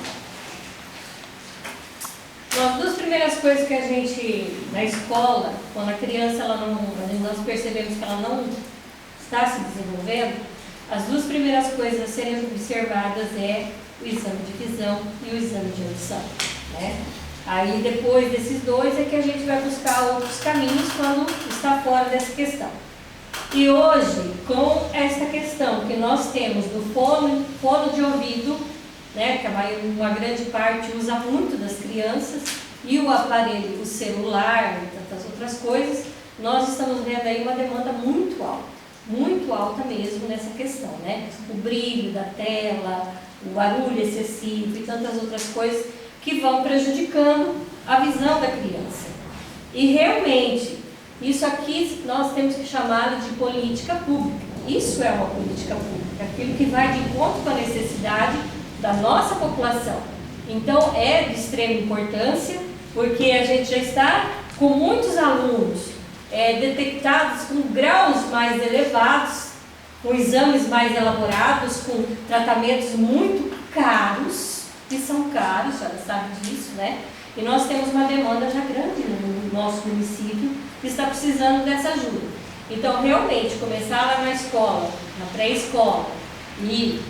As 2 primeiras coisas que a gente, na escola, quando a criança, nós percebemos que ela não está se desenvolvendo, as 2 primeiras coisas a serem observadas é o exame de visão e o exame de audição. Né? Aí, depois desses 2, é que a gente vai buscar outros caminhos quando está fora dessa questão. E hoje, com esta questão que nós temos do fono de ouvido, né, que uma grande parte usa muito das crianças, e o aparelho, o celular e tantas outras coisas, nós estamos vendo aí uma demanda muito alta mesmo nessa questão, né? O brilho da tela, o barulho excessivo e tantas outras coisas que vão prejudicando a visão da criança. E realmente, isso aqui nós temos que chamar de política pública. Isso é uma política pública, aquilo que vai de encontro com a necessidade da nossa população. Então, é de extrema importância, porque a gente já está com muitos alunos detectados com graus mais elevados, com exames mais elaborados, com tratamentos muito caros, que são caros, a senhora sabe disso, né? E nós temos uma demanda já grande no nosso município que está precisando dessa ajuda. Então, realmente, começar lá na escola, na pré-escola, e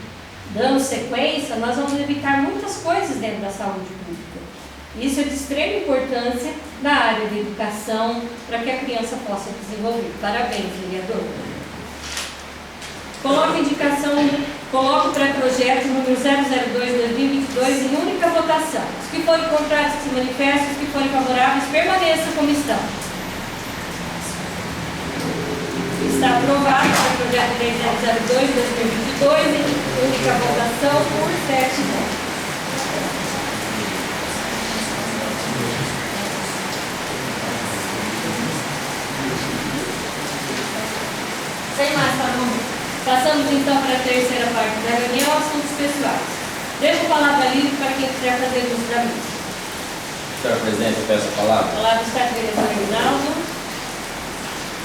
dando sequência, nós vamos evitar muitas coisas dentro da saúde pública. Isso é de extrema importância na área de educação, para que a criança possa desenvolver. Parabéns, vereador. Coloque o pré-projeto número 002/2022 em única votação. Os que forem contrários que se manifestem, os que forem favoráveis, permaneçam como estão. Está aprovado o projeto de lei 002/2022 em única votação por 7 votos. Sem mais, tá bom? Passamos então para a terceira parte da reunião, assuntos pessoais. Deixo a palavra livre para quem quiser fazer uso da mesa. Senhora Presidente, eu peço a palavra. A palavra está com o vereador Reinaldo.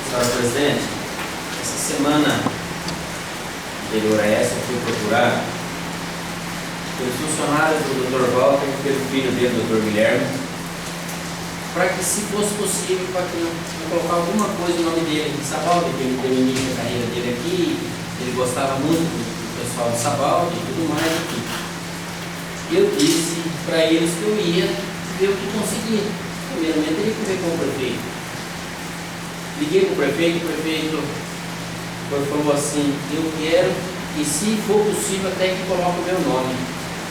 Senhora Presidente, essa semana anterior a essa, eu fui procurar pelos funcionários do Dr. Walter e pelo filho dele, do Dr. Guilherme, para que, se fosse possível, para que eu colocar alguma coisa no nome dele em Sabaldi, que ele deu início à carreira dele aqui, ele gostava muito do pessoal de Sabaldi e tudo mais aqui. Eu disse para eles que eu ia ver o que conseguia. Primeiramente, ele ia ver com o prefeito. Liguei para o prefeito falou assim: eu quero que, se for possível, até que coloque o meu nome,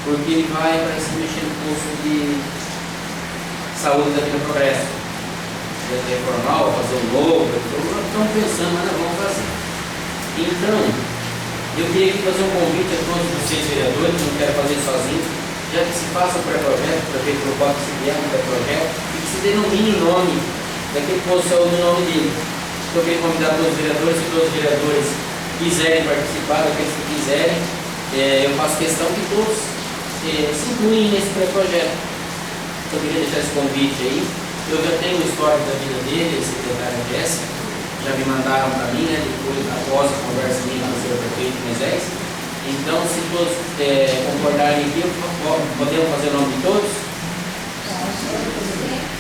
porque ele vai se mexer no curso de saúde da Vila Progresso. Vai reformar, ou fazer um novo. Estamos pensando, mas nós vamos fazer. Então, eu queria aqui fazer um convite a todos vocês, vereadores, não quero fazer sozinho, já que se faça um pré-projeto, o prefeito propõe que se vier um pré-projeto e que se denomine o nome daquele posto de saúde no nome dele. Eu queria convidar todos os vereadores, se todos os vereadores quiserem participar, aqueles que quiserem, eu faço questão que todos se incluem nesse pré-projeto. Eu queria deixar esse convite aí. Eu já tenho o histórico da vida dele, esse secretário Jéssica, já me mandaram para mim, né, depois, após a conversa minha com o senhor prefeito Moisés. Então, se todos concordarem aqui, podemos fazer o nome de todos?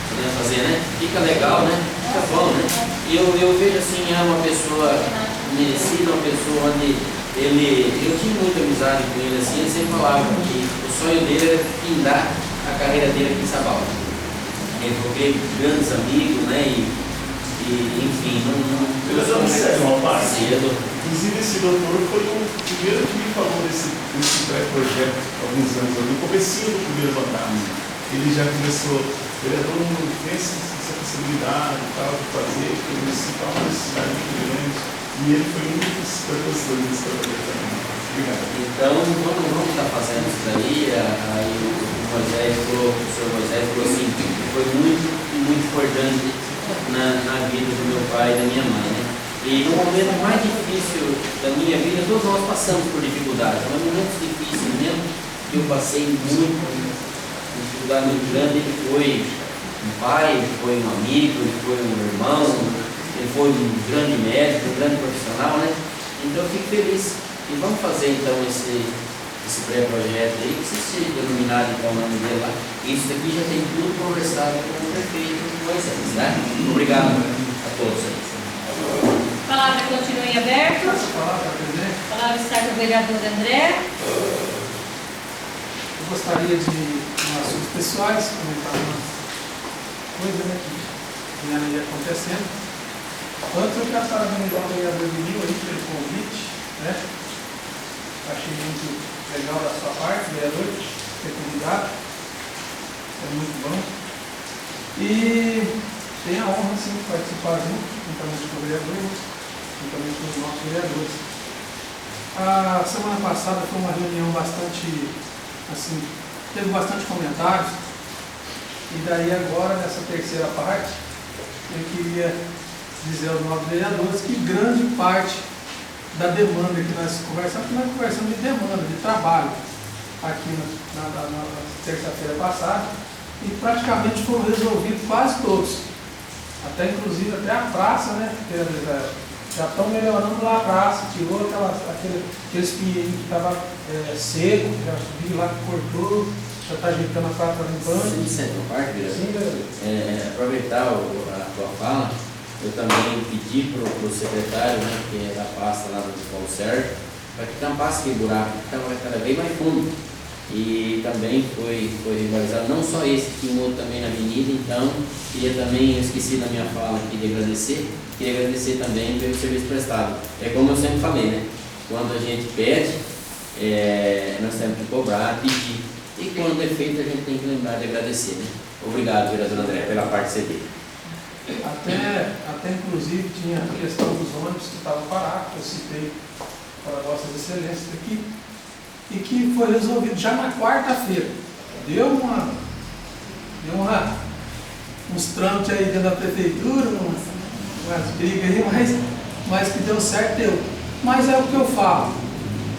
Podemos fazer, né? Fica legal, né? Fica bom, né? E eu vejo assim, é uma pessoa merecida, uma pessoa onde eu tinha muita amizade com ele, assim, ele sempre falava que o sonho dele era findar a carreira dele aqui em Sabaldi. Ele teve grandes amigos, né? Enfim, Eu já não sei uma parte. cedo. Inclusive, esse doutor foi o primeiro que me falou desse pré-projeto há alguns anos, no comecinho do primeiro mandato. Ele já começou, vereador, não pensa nessa possibilidade e tal, de fazer, porque o município é uma necessidade muito grande. E ele foi um dos precursores desse projeto também. Obrigado. Então, vamos estar fazendo isso daí. Aí o senhor Moisés falou assim, que foi muito importante na vida do meu pai e da minha mãe, né? E no momento mais difícil da minha vida, todos nós passamos por dificuldades, mas momentos difíceis mesmo, que eu passei muito, uma dificuldade muito grande. Ele foi um pai, ele foi um amigo, ele foi um irmão, ele foi um grande médico, um grande profissional, né? Então eu fico feliz. E vamos fazer então esse pré-projeto aí, que se denominado então o nome dele lá. Isso daqui já tem tudo conversado com o prefeito Moisés, né? Obrigado a todos aí. A palavra continua em aberto. Passa a palavra, presidente. A palavra está com o vereador André. Eu gostaria de, em assuntos pessoais, comentar uma coisa, né, que vem ali acontecendo. Antes eu quero parabenizar o vereador Vinil aí pelo convite, né? Achei muito legal da sua parte, vereador, ter convidado. É muito bom. E tenho a honra, sim, de participar junto, juntamente com o vereador, juntamente com os nossos vereadores. A semana passada foi uma reunião bastante, assim, teve bastante comentários. E daí agora, nessa terceira parte, eu queria dizer aos nossos vereadores que grande parte da demanda que nós conversamos de demanda, de trabalho, aqui na terça-feira passada, e praticamente foram resolvidos quase todos. Até inclusive até a praça, né? Já estão melhorando lá a praça, tirou aqueles pinheirinhos que estava seco, já subiu lá, cortou, já está ajeitando a praça, limpando. Sim, aproveitar a tua fala, eu também pedi para o secretário, né, que é da pasta lá do Paulo Sérgio, para que tampasse aquele buraco, que estava cada vez mais fundo. E também foi regularizado não só esse, tinha um outro também na avenida, então queria também, eu esqueci na minha fala aqui de agradecer, queria agradecer também pelo serviço prestado. É como eu sempre falei, né? Quando a gente pede, nós temos que cobrar, pedir. E quando é feito, a gente tem que lembrar de agradecer, né? Obrigado, vereador André, pela parte CD. Até inclusive tinha a questão dos ônibus que estavam parados, que eu citei para vossas excelências aqui, e que foi resolvido já na quarta-feira. Deu uns trâmites aí dentro da prefeitura, umas brigas aí, mas que deu certo, deu. Mas é o que eu falo,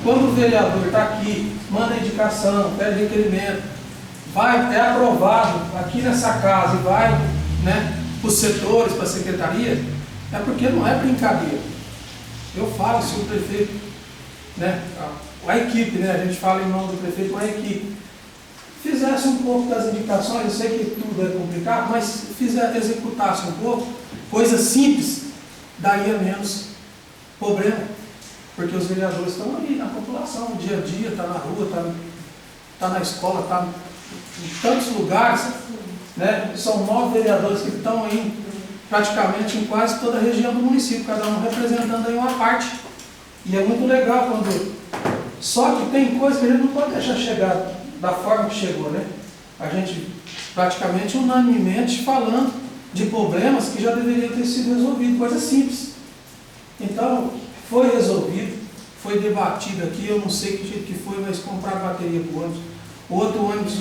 quando o vereador está aqui, manda indicação, pede requerimento, é aprovado aqui nessa casa e vai, né, para os setores, para a secretaria, é porque não é brincadeira. Eu falo, se o prefeito, né, a equipe, né, a gente fala em nome do prefeito, a equipe, fizesse um pouco das indicações, eu sei que tudo é complicado, mas executasse um pouco, coisa simples, daria menos problema, porque os vereadores estão ali na população, no dia a dia, está na rua, está na escola, está em tantos lugares, né? São 9 vereadores que estão aí praticamente em quase toda a região do município, cada um representando aí uma parte. E é muito legal quando... Só que tem coisa que a gente não pode deixar chegar da forma que chegou, né? A gente praticamente unanimemente falando de problemas que já deveriam ter sido resolvidos, coisa simples. Então, foi resolvido, foi debatido aqui, eu não sei que jeito que foi, mas comprar bateria para o ônibus. Outro ônibus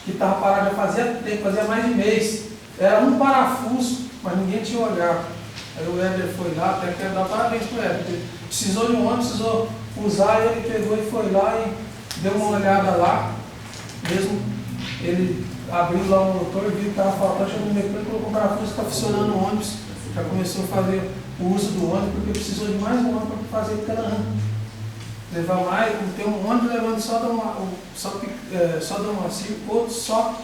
que estava parado já fazia tempo, fazia mais de mês. Era um parafuso, mas ninguém tinha olhado. Aí o Éder foi lá, até quero dar parabéns para o Éder, porque precisou de um ônibus, precisou usar, e ele pegou e foi lá e deu uma olhada lá. Mesmo ele abriu lá o motor, viu que estava faltando, chegou no mecânico, colocou um parafuso, está funcionando o ônibus, já começou a fazer o uso do ônibus, porque precisou de mais um ônibus para fazer cada ano. Levar mais, tem um ônibus levando só da Moacir, outro só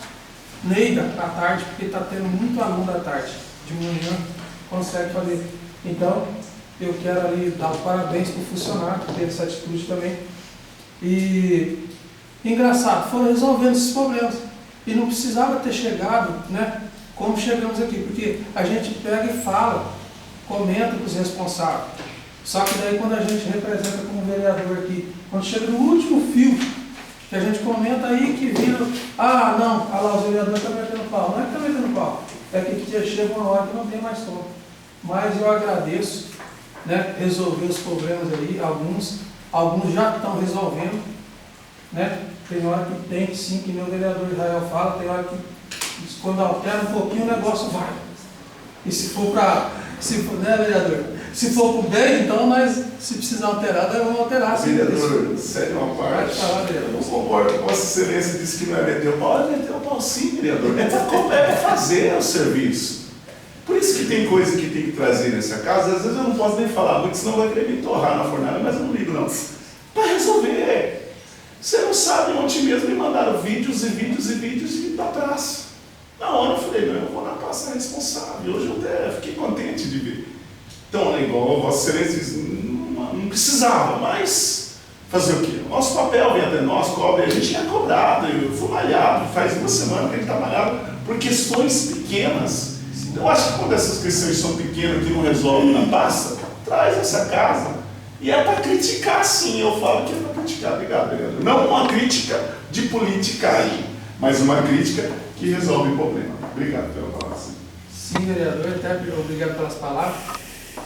Neida à tarde, porque está tendo muito aluno à tarde. De manhã consegue fazer. Então, eu quero ali dar os parabéns para o funcionário que teve essa atitude também. E engraçado, foram resolvendo esses problemas. E não precisava ter chegado, né, como chegamos aqui, porque a gente pega e fala, comenta com os responsáveis. Só que daí quando a gente representa como vereador aqui, quando chega no último fio, que a gente comenta aí que vira, não, lá os vereadores estão metendo pau. Não é que estão metendo pau, é que chega uma hora que não tem mais como. Mas eu agradeço, né, resolver os problemas aí, alguns já estão resolvendo, né? Tem hora que tem sim, que nem o vereador Israel fala, tem hora que quando altera um pouquinho o negócio vai. E se for né, vereador? Se for para o bem, então nós, se precisar alterar, nós vamos alterar. Vereador, sério uma parte, eu não concordo com Vossa Excelência, disse que não é meter o pau, é meter o pau sim, vereador. É fazer o serviço. Por isso que tem coisa que tem que trazer nessa casa, às vezes eu não posso nem falar muito, senão vai querer me torrar na fornalha, mas eu não ligo não. Para resolver. Você não sabe, ontem mesmo me mandaram vídeos da praça. Na hora eu falei, não, eu vou na praça responsável. Hoje eu até fiquei contente de ver. Então, igual Vossa Excelência diz, não precisava, mas fazer o quê? Nosso papel vem até nós, cobra, a gente é cobrado. Eu fui malhado, faz 2 semanas que a gente está malhado por questões pequenas. Eu acho que quando essas questões são pequenas que não resolvem na pasta, traz essa casa. E é para criticar, sim, eu falo que é para criticar, obrigado, vereador. Não uma crítica de política aí, mas uma crítica que que resolve o problema. Obrigado pela palavra. Sim, vereador, até obrigado pelas palavras.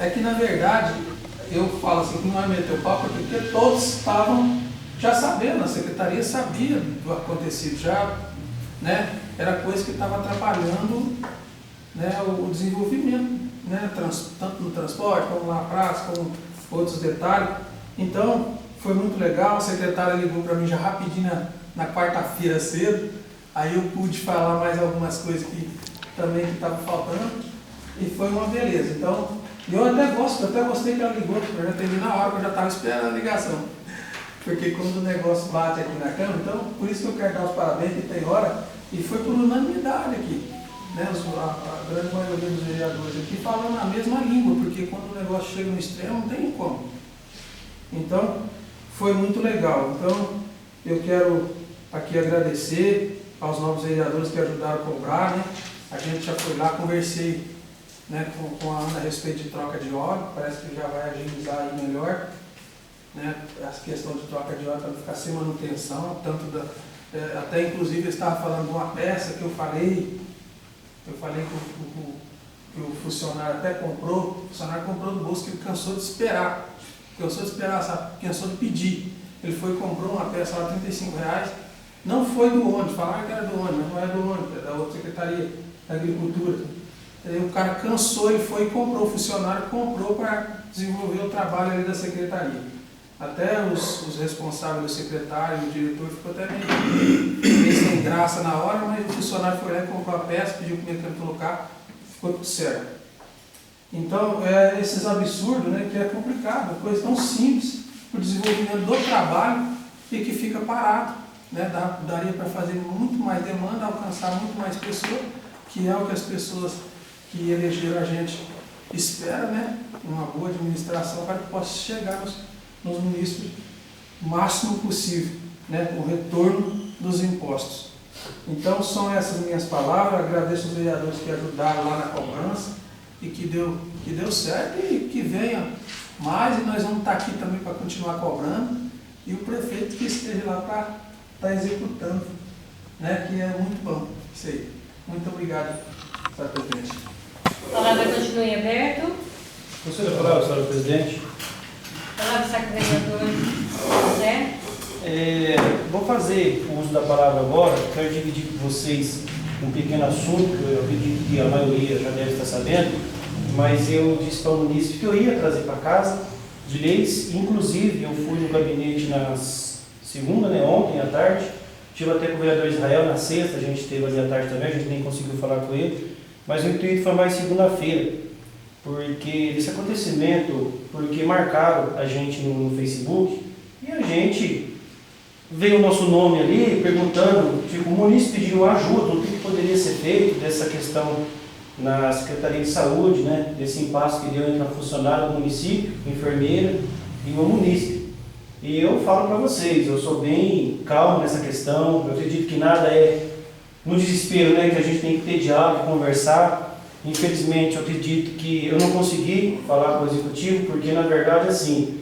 É que, na verdade, eu falo assim, que não é meter o pau, porque todos estavam já sabendo, a secretaria sabia do acontecido, já, né, era coisa que estava atrapalhando, né, o desenvolvimento, né, tanto no transporte, como na praça, como outros detalhes. Então, foi muito legal, a secretária ligou para mim já rapidinho na quarta-feira cedo, aí eu pude falar mais algumas coisas que também estavam faltando, e foi uma beleza. Então, eu até gostei que ela ligou, eu já atendi na hora, que eu já estava esperando a ligação. Porque quando o negócio bate aqui na Câmara, então, por isso que eu quero dar os parabéns, que tem hora, e foi por unanimidade aqui. Né? A grande maioria dos vereadores aqui falam a mesma língua, porque quando o negócio chega no extremo, não tem como. Então, foi muito legal. Então, eu quero aqui agradecer aos novos vereadores que ajudaram a cobrar, né? A gente já foi lá, conversei, né, com a Ana a respeito de troca de óleo, parece que já vai agilizar aí melhor, né, essa questão de troca de óleo para não ficar sem manutenção, até inclusive eu estava falando de uma peça que eu falei que o funcionário até comprou, o funcionário comprou do bolso, que ele cansou de esperar, sabe? Cansou de pedir. Ele foi e comprou uma peça lá, R$35, não foi do ônibus, falaram que era do ônibus, mas não é do ônibus, é da outra secretaria da Agricultura. Aí o cara cansou, ele foi e comprou, o funcionário comprou para desenvolver o trabalho ali da secretaria. Até os responsáveis do secretário, o diretor, ficou até meio sem graça na hora, mas o funcionário foi lá e comprou a peça, pediu para o mecânico colocar, ficou tudo certo. Então, esses absurdos, né, que é complicado, coisa tão simples para o desenvolvimento do trabalho e que fica parado. Né, daria para fazer muito mais demanda, alcançar muito mais pessoas, que é o que as pessoas que elegeram a gente esperam, né, uma boa administração para que possa chegar nos munícipes o máximo possível, né, com o retorno dos impostos. Então, são essas minhas palavras. Agradeço os vereadores que ajudaram lá na cobrança e que deu certo e que venha mais, e nós vamos estar aqui também para continuar cobrando, e o prefeito que esteja lá para estar executando, né, que é muito bom isso aí. Muito obrigado, senhor presidente. A palavra continua em aberto. Conselho da palavra, senhor presidente. A palavra está com o vereador José. Vou fazer o uso da palavra agora. Quero dividir com vocês um pequeno assunto, eu acredito que a maioria já deve estar sabendo, mas eu disse para o município que eu ia trazer para casa de leis. Inclusive, eu fui no gabinete na segunda, né, ontem à tarde, estive até com o vereador Israel na sexta, a gente esteve ali à tarde também, a gente nem conseguiu falar com ele, mas o intuito foi mais segunda-feira, porque esse acontecimento, porque marcaram a gente no Facebook, e a gente veio o nosso nome ali, perguntando, tipo, o município pediu ajuda, o que poderia ser feito dessa questão na Secretaria de Saúde, né, desse impasse que deu entre a funcionária do município, enfermeira e o município. E eu falo para vocês, eu sou bem calmo nessa questão, eu acredito que nada é no desespero, né, que a gente tem que ter diálogo, conversar. Infelizmente, eu acredito que eu não consegui falar com o executivo, porque na verdade, assim,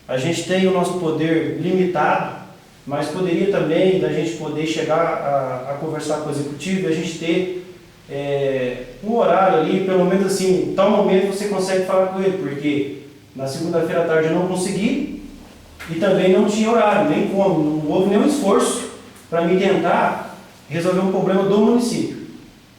a gente tem o nosso poder limitado, mas poderia também a gente poder chegar a conversar com o executivo e a gente ter um horário ali, pelo menos assim, em tal momento você consegue falar com ele, porque na segunda-feira à tarde eu não consegui e também não tinha horário, nem como, não houve nenhum esforço para me tentar resolver um problema do município.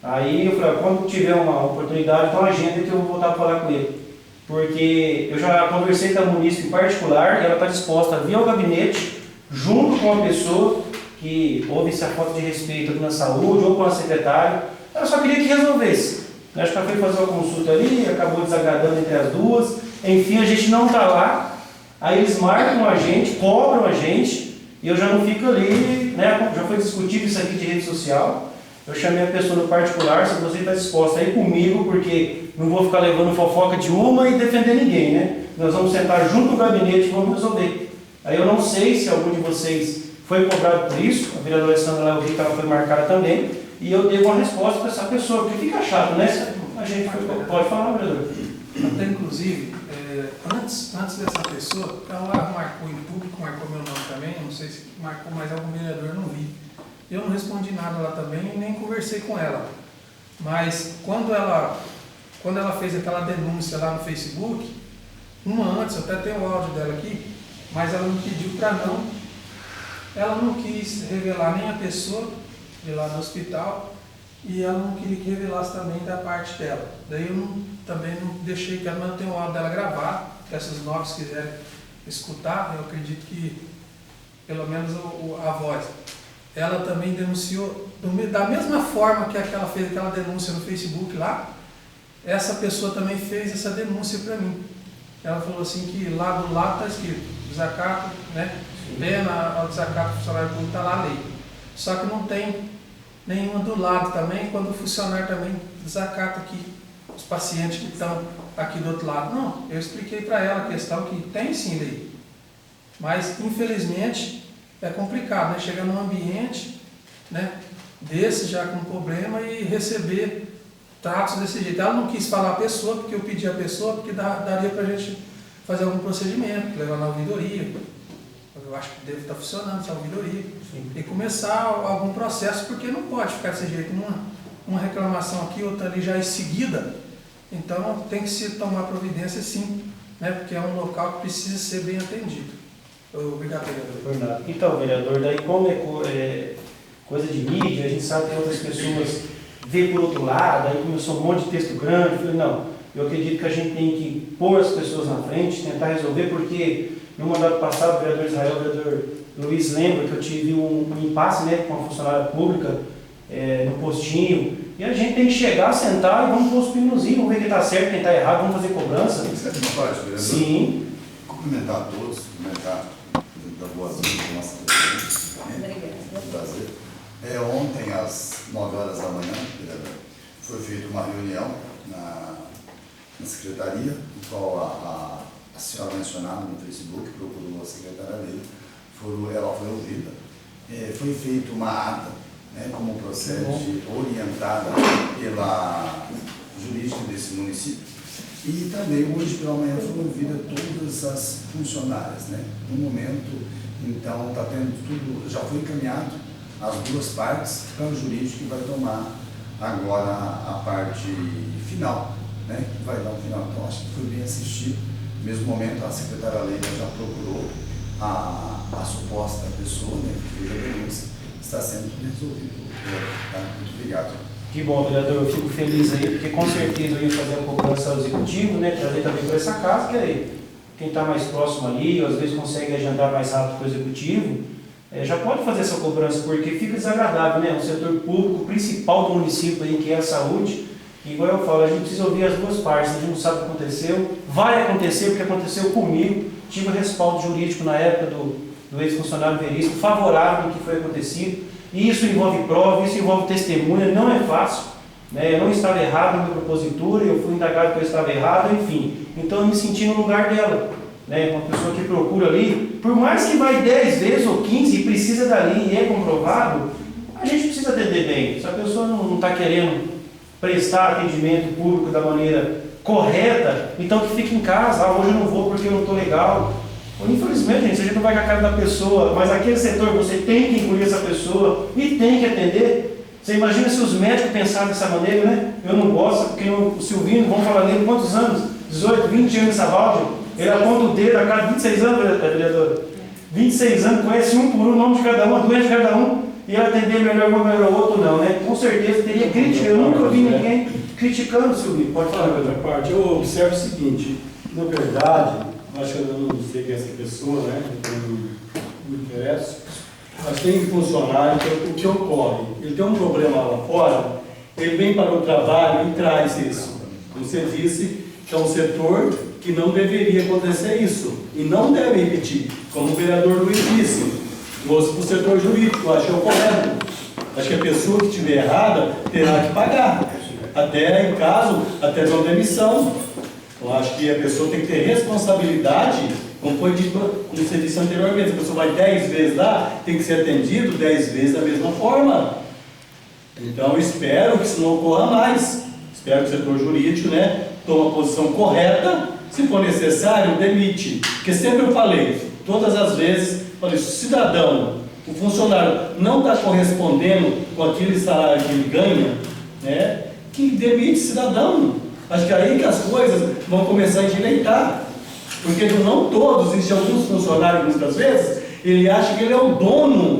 Aí eu falei, quando tiver uma oportunidade, então agenda que eu vou voltar a falar com ele. Porque eu já conversei com a município em particular e ela está disposta a vir ao gabinete junto com a pessoa que houve essa falta de respeito na saúde ou com a secretária. Ela só queria que resolvesse. Acho que ela foi fazer uma consulta ali, acabou desagradando entre as duas. Enfim, a gente não está lá. Aí eles marcam a gente, cobram a gente e eu já não fico ali, né? Já foi discutido isso aqui de rede social. Eu chamei a pessoa no particular, se você está disposta a ir comigo, porque não vou ficar levando fofoca de uma e defender ninguém, né? Nós vamos sentar junto no gabinete e vamos resolver. Aí eu não sei se algum de vocês foi cobrado por isso, a vereadora Alessandra lá, eu vi que ela foi marcada também, e eu dei uma resposta para essa pessoa, porque fica chato, né? A gente pode falar, vereador. Até inclusive, antes dessa pessoa, ela marcou em público, marcou meu nome também, não sei se marcou mais algum vereador, não vi. Eu não respondi nada lá também e nem conversei com ela. Mas quando ela fez aquela denúncia lá no Facebook, uma antes, eu até tenho o áudio dela aqui, mas ela me pediu para não. Ela não quis revelar nem a pessoa de lá no hospital e ela não queria que revelasse também da parte dela. Daí eu também não deixei que ela, mas eu tenho o áudio dela gravado, que essas novas quiserem escutar, eu acredito que pelo menos a voz. Ela também denunciou, da mesma forma que aquela fez aquela denúncia no Facebook lá, essa pessoa também fez essa denúncia para mim. Ela falou assim que lá do lado está escrito, desacato, né? Vendo ao desacato do funcionário público, está lá a lei. Só que não tem nenhuma do lado também, quando o funcionário também desacata aqui, os pacientes que estão aqui do outro lado. Não, eu expliquei para ela a questão que tem sim lei. Mas, infelizmente, é complicado, né? Chegar num ambiente, né, desse já com problema e receber tratos desse jeito. Ela não quis falar a pessoa, porque eu pedi a pessoa, porque daria para a gente fazer algum procedimento, levar na ouvidoria. Eu acho que deve estar funcionando essa ouvidoria. Sim. E começar algum processo, porque não pode ficar desse jeito, uma reclamação aqui, outra ali já em seguida. Então tem que se tomar providência sim, né, porque é um local que precisa ser bem atendido. Obrigado, vereador. Então, vereador, daí como é coisa de mídia, a gente sabe que outras pessoas vê por outro lado, aí começou um monte de texto grande, eu falei, não, eu acredito que a gente tem que pôr as pessoas na frente, tentar resolver, porque no mandato passado, o vereador Israel, o vereador Luiz lembra que eu tive um impasse, né, com uma funcionária pública no postinho, e a gente tem que chegar, sentar e vamos pôr os pinozinhos, vamos ver quem está certo, quem está errado, vamos fazer cobrança. Você é uma parte, vereador? Sim. Cumprimentar a todos, cumprimentar da boas-vindas do nosso presidente. Obrigada. Prazer. Ontem, às 9 horas da manhã, vereador, foi feita uma reunião na secretaria, no qual a senhora mencionada no Facebook, procurou a secretária dele, ela foi ouvida. Foi feita uma ata, né, como procede, orientada pela jurídica desse município. E também hoje pela manhã foram ouvidas todas as funcionárias, né? No momento, então, está tendo tudo, já foi encaminhado as duas partes para o jurídico que vai tomar agora a parte final, né? Que vai dar um final. Então, acho que foi bem assistido. No mesmo momento, a secretária Leila já procurou a suposta pessoa, né, que fez a denúncia, está sendo resolvido. Tá? Muito obrigado. Que bom, vereador, eu fico feliz aí, porque com certeza eu ia fazer a cobrança ao executivo, né, trazer também para essa casa, que aí quem está mais próximo ali, ou às vezes consegue agendar mais rápido para o executivo, já pode fazer essa cobrança, porque fica desagradável, né, o setor público principal do município aí, que é a saúde, e igual eu falo, a gente precisa ouvir as duas partes, a gente não sabe o que aconteceu, vai acontecer, porque aconteceu comigo, tive o respaldo jurídico na época do ex-funcionário veríssimo, favorável ao que foi acontecido. E isso envolve prova, isso envolve testemunha, não é fácil. Né? Eu não estava errado na minha propositura, eu fui indagado que eu estava errado, enfim. Então eu me senti no lugar dela. Né? Uma pessoa que procura ali, por mais que vai 10 vezes ou 15 e precisa dali e é comprovado, a gente precisa atender bem. Se a pessoa não está querendo prestar atendimento público da maneira correta, então que fique em casa, hoje eu não vou porque eu não estou legal. Infelizmente, gente, a gente não vai com a cara da pessoa, mas aquele setor você tem que incluir essa pessoa e tem que atender. Você imagina se os médicos pensaram dessa maneira, né? Eu não gosto, porque o Silvino, vamos falar dele, quantos anos? 18, 20 anos nessa balde. Ele aponta o dedo a cada 26 anos, vereador. 26 anos, conhece um por um, o nome de cada um, a doença de cada um, e ele atender melhor um melhor outro, não, né? Com certeza teria crítica, eu nunca vi ninguém criticando o Silvino. Pode falar. Outra parte, eu observo o seguinte, na verdade, acho que eu não sei quem é essa pessoa, né? Não me interessa. Mas tem funcionário que o que ocorre? Ele tem um problema lá fora, ele vem para o trabalho e traz isso. Você disse que é um setor que não deveria acontecer isso. E não deve repetir. Como o vereador Luiz disse, trouxe para o setor jurídico, eu acho que é o correto. Acho que a pessoa que estiver errada terá que pagar. Até, em caso, até de uma demissão. Eu acho que a pessoa tem que ter responsabilidade, como foi dito, como você disse anteriormente, a pessoa vai 10 vezes lá, tem que ser atendido 10 vezes da mesma forma. Então, espero que isso não ocorra mais. Espero que o setor jurídico, né, tome a posição correta, se for necessário, demite. Porque sempre eu falei, todas as vezes Olha, se o cidadão, o funcionário, não está correspondendo com aquele salário que ele ganha, né, que demite cidadão. Acho que é aí que as coisas vão começar a endireitar. Porque não todos, existem alguns funcionários, muitas vezes, ele acha que ele é o dono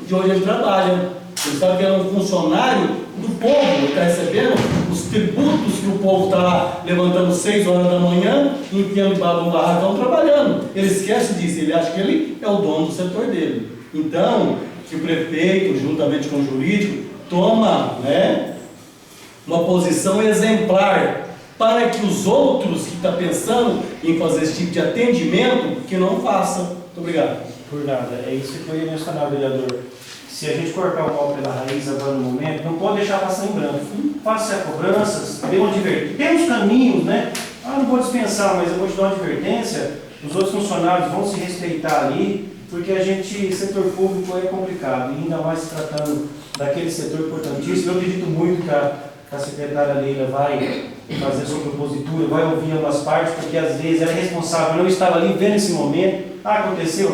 de onde ele trabalha. Ele sabe que ele é um funcionário do povo, ele está recebendo os tributos que o povo está lá levantando 6 horas da manhã, enfiando um barracão trabalhando. Ele esquece disso, ele acha que ele é o dono do setor dele. Então, que o prefeito, juntamente com o jurídico, toma, né, uma posição exemplar para que os outros que estão pensando em fazer esse tipo de atendimento, que não façam. Muito obrigado. Por nada, é isso que eu ia mencionar, vereador. Se a gente cortar o mal pela raiz agora no momento, não pode deixar passar em branco. Faça cobranças, dê uma advertência. Tem uns caminhos, né? Não vou dispensar, mas eu vou te dar uma advertência. Os outros funcionários vão se respeitar ali, porque a gente, setor público é complicado, e ainda mais se tratando daquele setor importantíssimo. Eu acredito muito que a secretária Leila vai fazer sua propositura, vai ouvir ambas partes, porque às vezes ela é responsável, não estava ali vendo esse momento, aconteceu,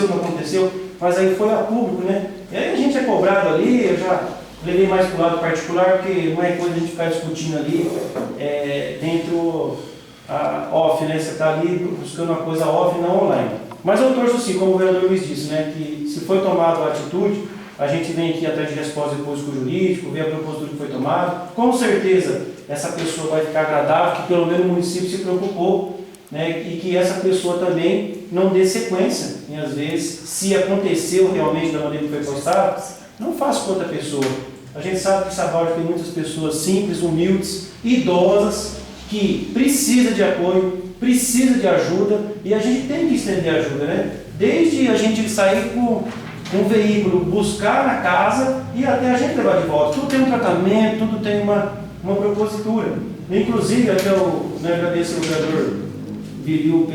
não aconteceu, mas aí foi a público, né? E aí a gente é cobrado ali, eu já levei mais para o lado particular, porque não é coisa a gente ficar discutindo ali dentro off, né? Você está ali buscando uma coisa off e não online. Mas eu torço sim, como o vereador Luiz disse, né? Que se foi tomada a atitude, a gente vem aqui atrás de resposta depois com o jurídico, vê a propositura que foi tomada. Com certeza, essa pessoa vai ficar agradável, que pelo menos o município se preocupou, né, e que essa pessoa também não dê sequência. E às vezes, se aconteceu realmente da maneira que foi postado, não faça com outra pessoa. A gente sabe que Sabaldi tem muitas pessoas simples, humildes, idosas, que precisam de apoio, precisam de ajuda, e a gente tem que estender ajuda, né? Desde a gente sair com um veículo, buscar na casa e até a gente levar de volta. Tudo tem um tratamento, tudo tem uma propositura. Inclusive, até eu agradeço ao vereador Viril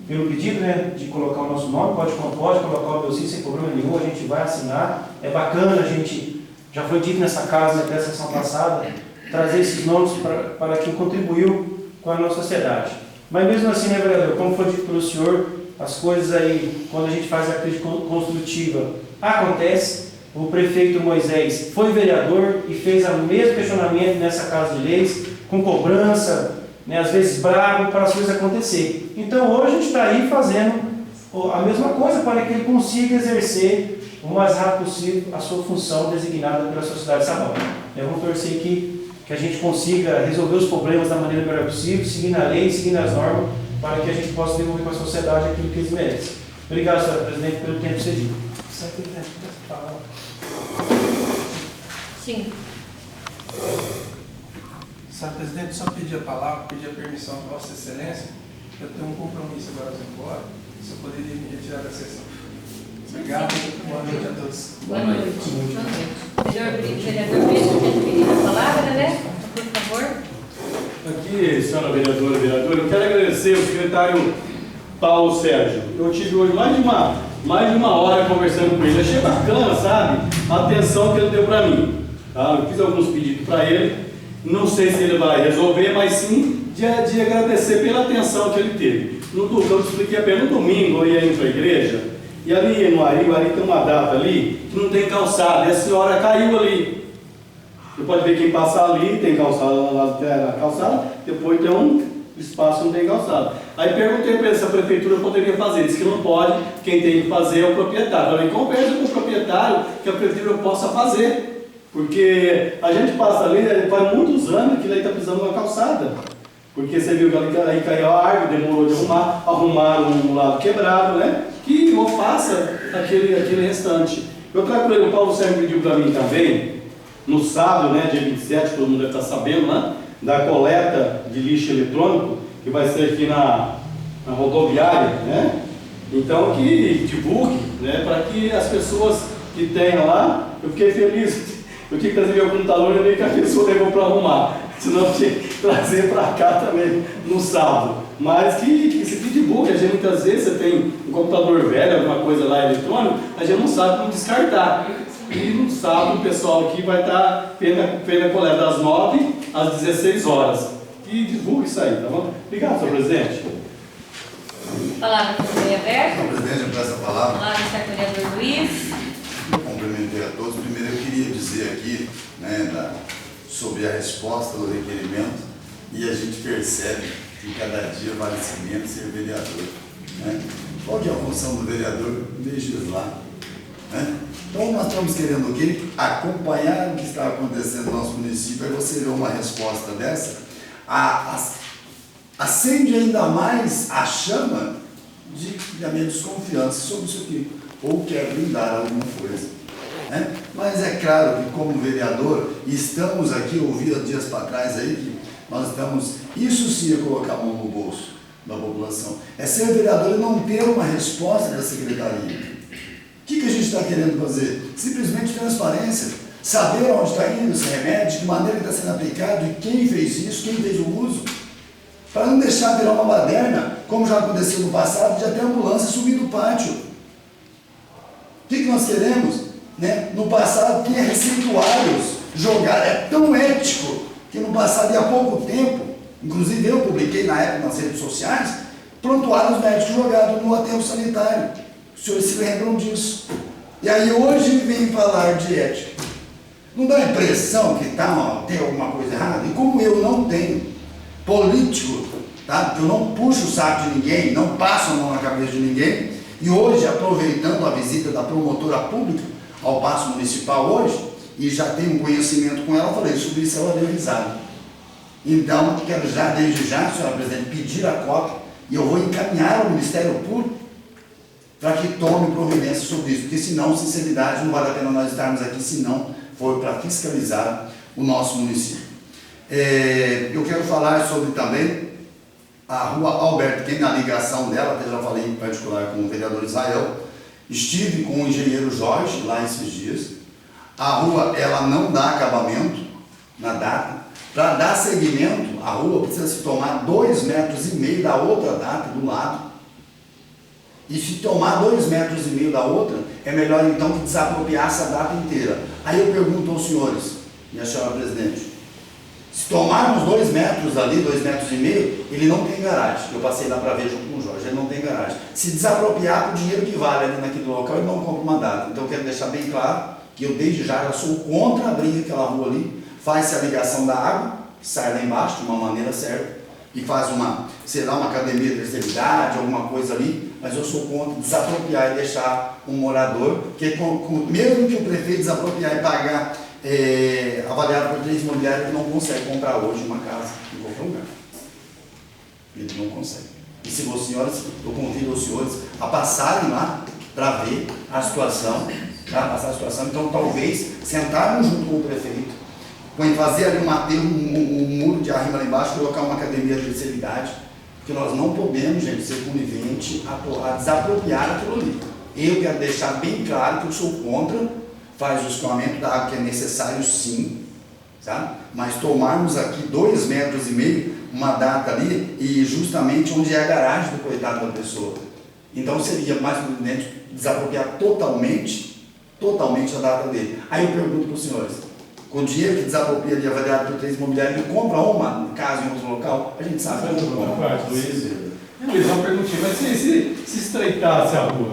pelo pedido, né, de colocar o nosso nome. Pode colocar o meu sim sem problema nenhum, a gente vai assinar. É bacana, a gente já foi dito nessa casa, até a sessão passada, trazer esses nomes para quem contribuiu com a nossa sociedade. Mas mesmo assim, né, vereador, como foi dito pelo senhor, as coisas aí, quando a gente faz a crítica construtiva, acontece. O prefeito Moisés foi vereador e fez o mesmo questionamento nessa Casa de Leis, com cobrança, né, às vezes bravo, para as coisas acontecerem. Então hoje a gente está aí fazendo a mesma coisa para que ele consiga exercer o mais rápido possível a sua função designada pela sociedade de Sabaldi. Vamos torcer que a gente consiga resolver os problemas da maneira melhor possível, seguindo a lei, seguindo as normas, para que a gente possa devolver para a sociedade aquilo que eles merecem. Obrigado, senhor presidente, pelo tempo cedido. Sim. Senhor presidente, só pedir a palavra, pedir a permissão de Vossa Excelência. Eu tenho um compromisso agora de ir embora. Se eu poderia me retirar da sessão. Obrigado. Boa noite a todos. Boa noite. Vereador Brito, tinha pedido a palavra, né? Por favor. Aqui, senhora vereadora, eu quero agradecer ao secretário Paulo Sérgio. Eu tive hoje mais de uma hora conversando com ele. Achei bacana, sabe, a atenção que ele deu para mim. Tá? Eu fiz alguns pedidos para ele. Não sei se ele vai resolver, mas sim de agradecer pela atenção que ele teve. Eu expliquei apenas no domingo, eu ia indo para a igreja, e ali no Ari tem uma data ali que não tem calçada, e a senhora caiu ali. Você pode ver quem passa ali, tem calçada lá na calçada, depois tem um espaço que não tem calçada. Aí perguntei para ele se a prefeitura poderia fazer, disse que não pode, quem tem que fazer é o proprietário. Eu falei, conversa com o proprietário que a prefeitura possa fazer. Porque a gente passa ali, faz muitos anos que ele está precisando de uma calçada. Porque você viu que aí caiu a árvore, demorou de arrumaram um lado quebrado, né? Que não passa aquele restante. Outra coisa, o Paulo Sérgio pediu para mim também, no sábado, né, dia 27, todo mundo deve estar sabendo, né? Da coleta de lixo eletrônico, que vai ser aqui na rodoviária, né? Então que divulgue, né? Para que as pessoas que tenham lá, eu fiquei feliz. Eu tinha que trazer meu computador e ver que a pessoa levou para arrumar. Senão eu tinha que trazer para cá também no sábado. Mas que se divulgue. A gente muitas vezes você tem um computador velho, alguma coisa lá eletrônico, a gente não sabe como descartar. E no sábado o pessoal aqui vai estar fazendo a coleta das 9 às 16 horas. E divulgue isso aí, tá bom? Obrigado, senhor presidente. Palavra para o vereador aberta. Senhor presidente, eu peço a palavra. Palavra está com o vereador Luiz. Cumprimentei a todos. Primeiro eu queria dizer aqui, né, sobre a resposta do requerimento, e a gente percebe que cada dia vale-se menos ser vereador. Né? Qual que é a função do vereador? Legislar. Né? Então nós estamos querendo o quê? Acompanhar o que está acontecendo no nosso município. Aí você vê uma resposta dessa, acende ainda mais a chama da minha desconfiança sobre isso aqui, ou quer blindar alguma coisa. Né? Mas é claro que como vereador, estamos aqui, ouvi há dias para trás aí, que nós estamos, isso sim é colocar a mão no bolso da população, é ser vereador e não ter uma resposta da secretaria. O que a gente está querendo fazer? Simplesmente transparência, saber onde está indo esse remédio, de que maneira está sendo aplicado e quem fez isso, quem fez o uso, para não deixar virar uma baderna, como já aconteceu no passado, de até a ambulância subir no pátio. O que nós queremos? Né? No passado tinha receituários jogar, é tão ético que no passado e há pouco tempo, inclusive eu publiquei na época nas redes sociais, prontuários médicos jogados no aterro sanitário. Os senhores se lembram disso. E aí hoje vem falar de ética. Não dá a impressão que tem alguma coisa errada? E como eu não tenho político, tá? Eu não puxo o saco de ninguém, não passo a mão na cabeça de ninguém, e hoje, aproveitando a visita da promotora pública ao Paço Municipal hoje, e já tenho um conhecimento com ela, eu falei, sobre isso ela deu risada. Então, quero já, desde já, senhora presidente, pedir a cópia, e eu vou encaminhar ao Ministério Público para que tome providência sobre isso, porque senão, sinceridade, não vale a pena nós estarmos aqui se não for para fiscalizar o nosso município. Eu quero falar sobre também a rua Alberto, que na ligação dela, até já falei em particular com o vereador Israel, estive com o engenheiro Jorge lá esses dias. A rua, ela não dá acabamento na data. Para dar seguimento, a rua precisa se tomar 2,5 metros da outra data do lado. E se tomar 2,5 metros da outra, é melhor então que desapropriar essa data inteira. Aí eu pergunto aos senhores, minha senhora presidente, se tomarmos 2 metros ali, 2,5 metros, ele não tem garagem. Eu passei lá para ver junto com o Jorge, ele não tem garagem. Se desapropriar com o dinheiro que vale ali naquele local, ele não compra uma data. Então eu quero deixar bem claro que eu desde já sou contra abrir aquela rua ali, faz-se a ligação da água, que sai lá embaixo de uma maneira certa, e faz uma academia de terceira idade, alguma coisa ali, mas eu sou contra desapropriar e deixar um morador, porque mesmo que o prefeito desapropriar e pagar avaliado por 3 imobiliários, ele não consegue comprar hoje uma casa em qualquer lugar. Ele não consegue. E se vocês, senhoras, eu convido os senhores a passarem lá para ver a situação, então talvez sentarmos junto com o prefeito, fazer ali um muro de arrimo lá embaixo, colocar uma academia de terceira idade, porque nós não podemos, gente, ser conivente a desapropriar aquilo ali. Eu quero deixar bem claro que eu sou contra, faz o escoamento da água que é necessário sim, sabe? Mas tomarmos aqui 2,5 metros, uma data ali, e justamente onde é a garagem do coitado da pessoa. Então seria mais conveniente desapropriar totalmente a data dele. Aí eu pergunto para os senhores, com o dinheiro que desapropria ali avaliado por 3 imobiliários, ele compra uma casa em outro local? A gente sabe que não compra. Luiz, uma perguntinha, mas se estreitasse a rua,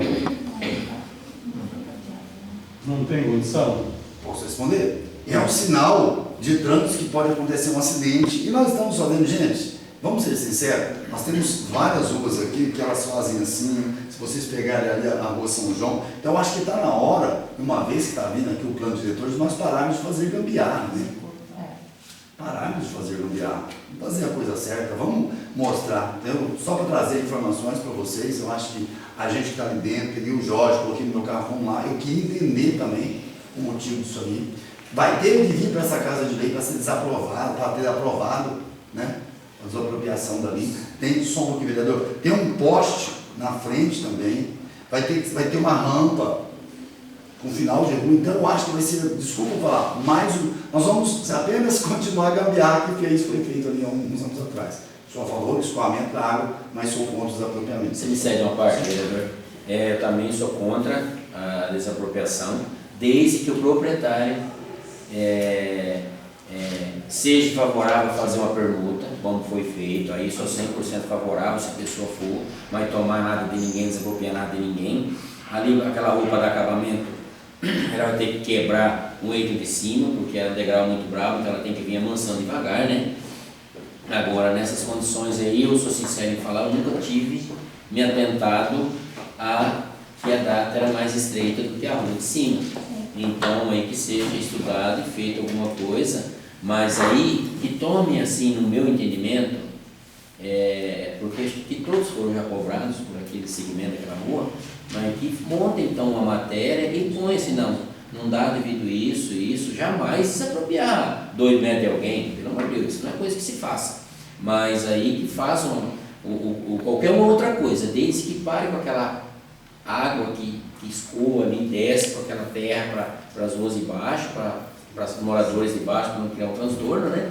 não tem condição? Posso responder? É um sinal de trânsito que pode acontecer um acidente. E nós estamos fazendo, gente, vamos ser sinceros, nós temos várias ruas aqui que elas fazem assim, se vocês pegarem ali a rua São João, então acho que está na hora, uma vez que está vindo aqui o plano de diretores, nós pararmos de fazer gambiarra, né? Pararmos de fazer gambiarra, fazer a coisa certa, vamos mostrar, então, só para trazer informações para vocês, eu acho que a gente que está ali dentro, peguei o Jorge, coloquei no meu carro, vamos lá, eu queria entender também o motivo disso aí. Vai ter que vir para essa casa de lei para ser desaprovado, para ter aprovado, né? A desapropriação dali. Tem som aqui, vereador. Tem um poste na frente também. Vai ter uma rampa com final de rua. Então eu acho que vai ser, desculpa falar, nós vamos apenas continuar a gambiarra que foi feito ali há uns anos atrás. Sou a favor do escoamento da água, mas sou contra o desapropriamento. Você me cede uma parte, vereador? Eu também sou contra a desapropriação, desde que o proprietário seja favorável a fazer uma permuta, como foi feito, aí sou 100% favorável se a pessoa for, não vai tomar nada de ninguém, desapropriar nada de ninguém. Ali, aquela roupa de acabamento, ela vai ter que quebrar o eixo de cima, porque é um degrau muito bravo, então ela tem que vir amansando devagar, né? Agora, nessas condições aí, eu sou sincero em falar, eu nunca tive me atentado a que a data era mais estreita do que a rua de cima. Então, aí que seja estudado e feito alguma coisa, mas aí que tome, assim, no meu entendimento, porque acho que todos foram já cobrados por aquele segmento daquela rua, mas que monta então uma matéria e põe assim, não dá devido isso, jamais se apropriar 2 metros de alguém, pelo amor de Deus, isso não é coisa que se faça. Mas aí que façam qualquer uma outra coisa, desde que pare com aquela água que escoa ali, desce com aquela terra para as ruas de baixo, para os moradores de baixo, para não criar um transtorno, né?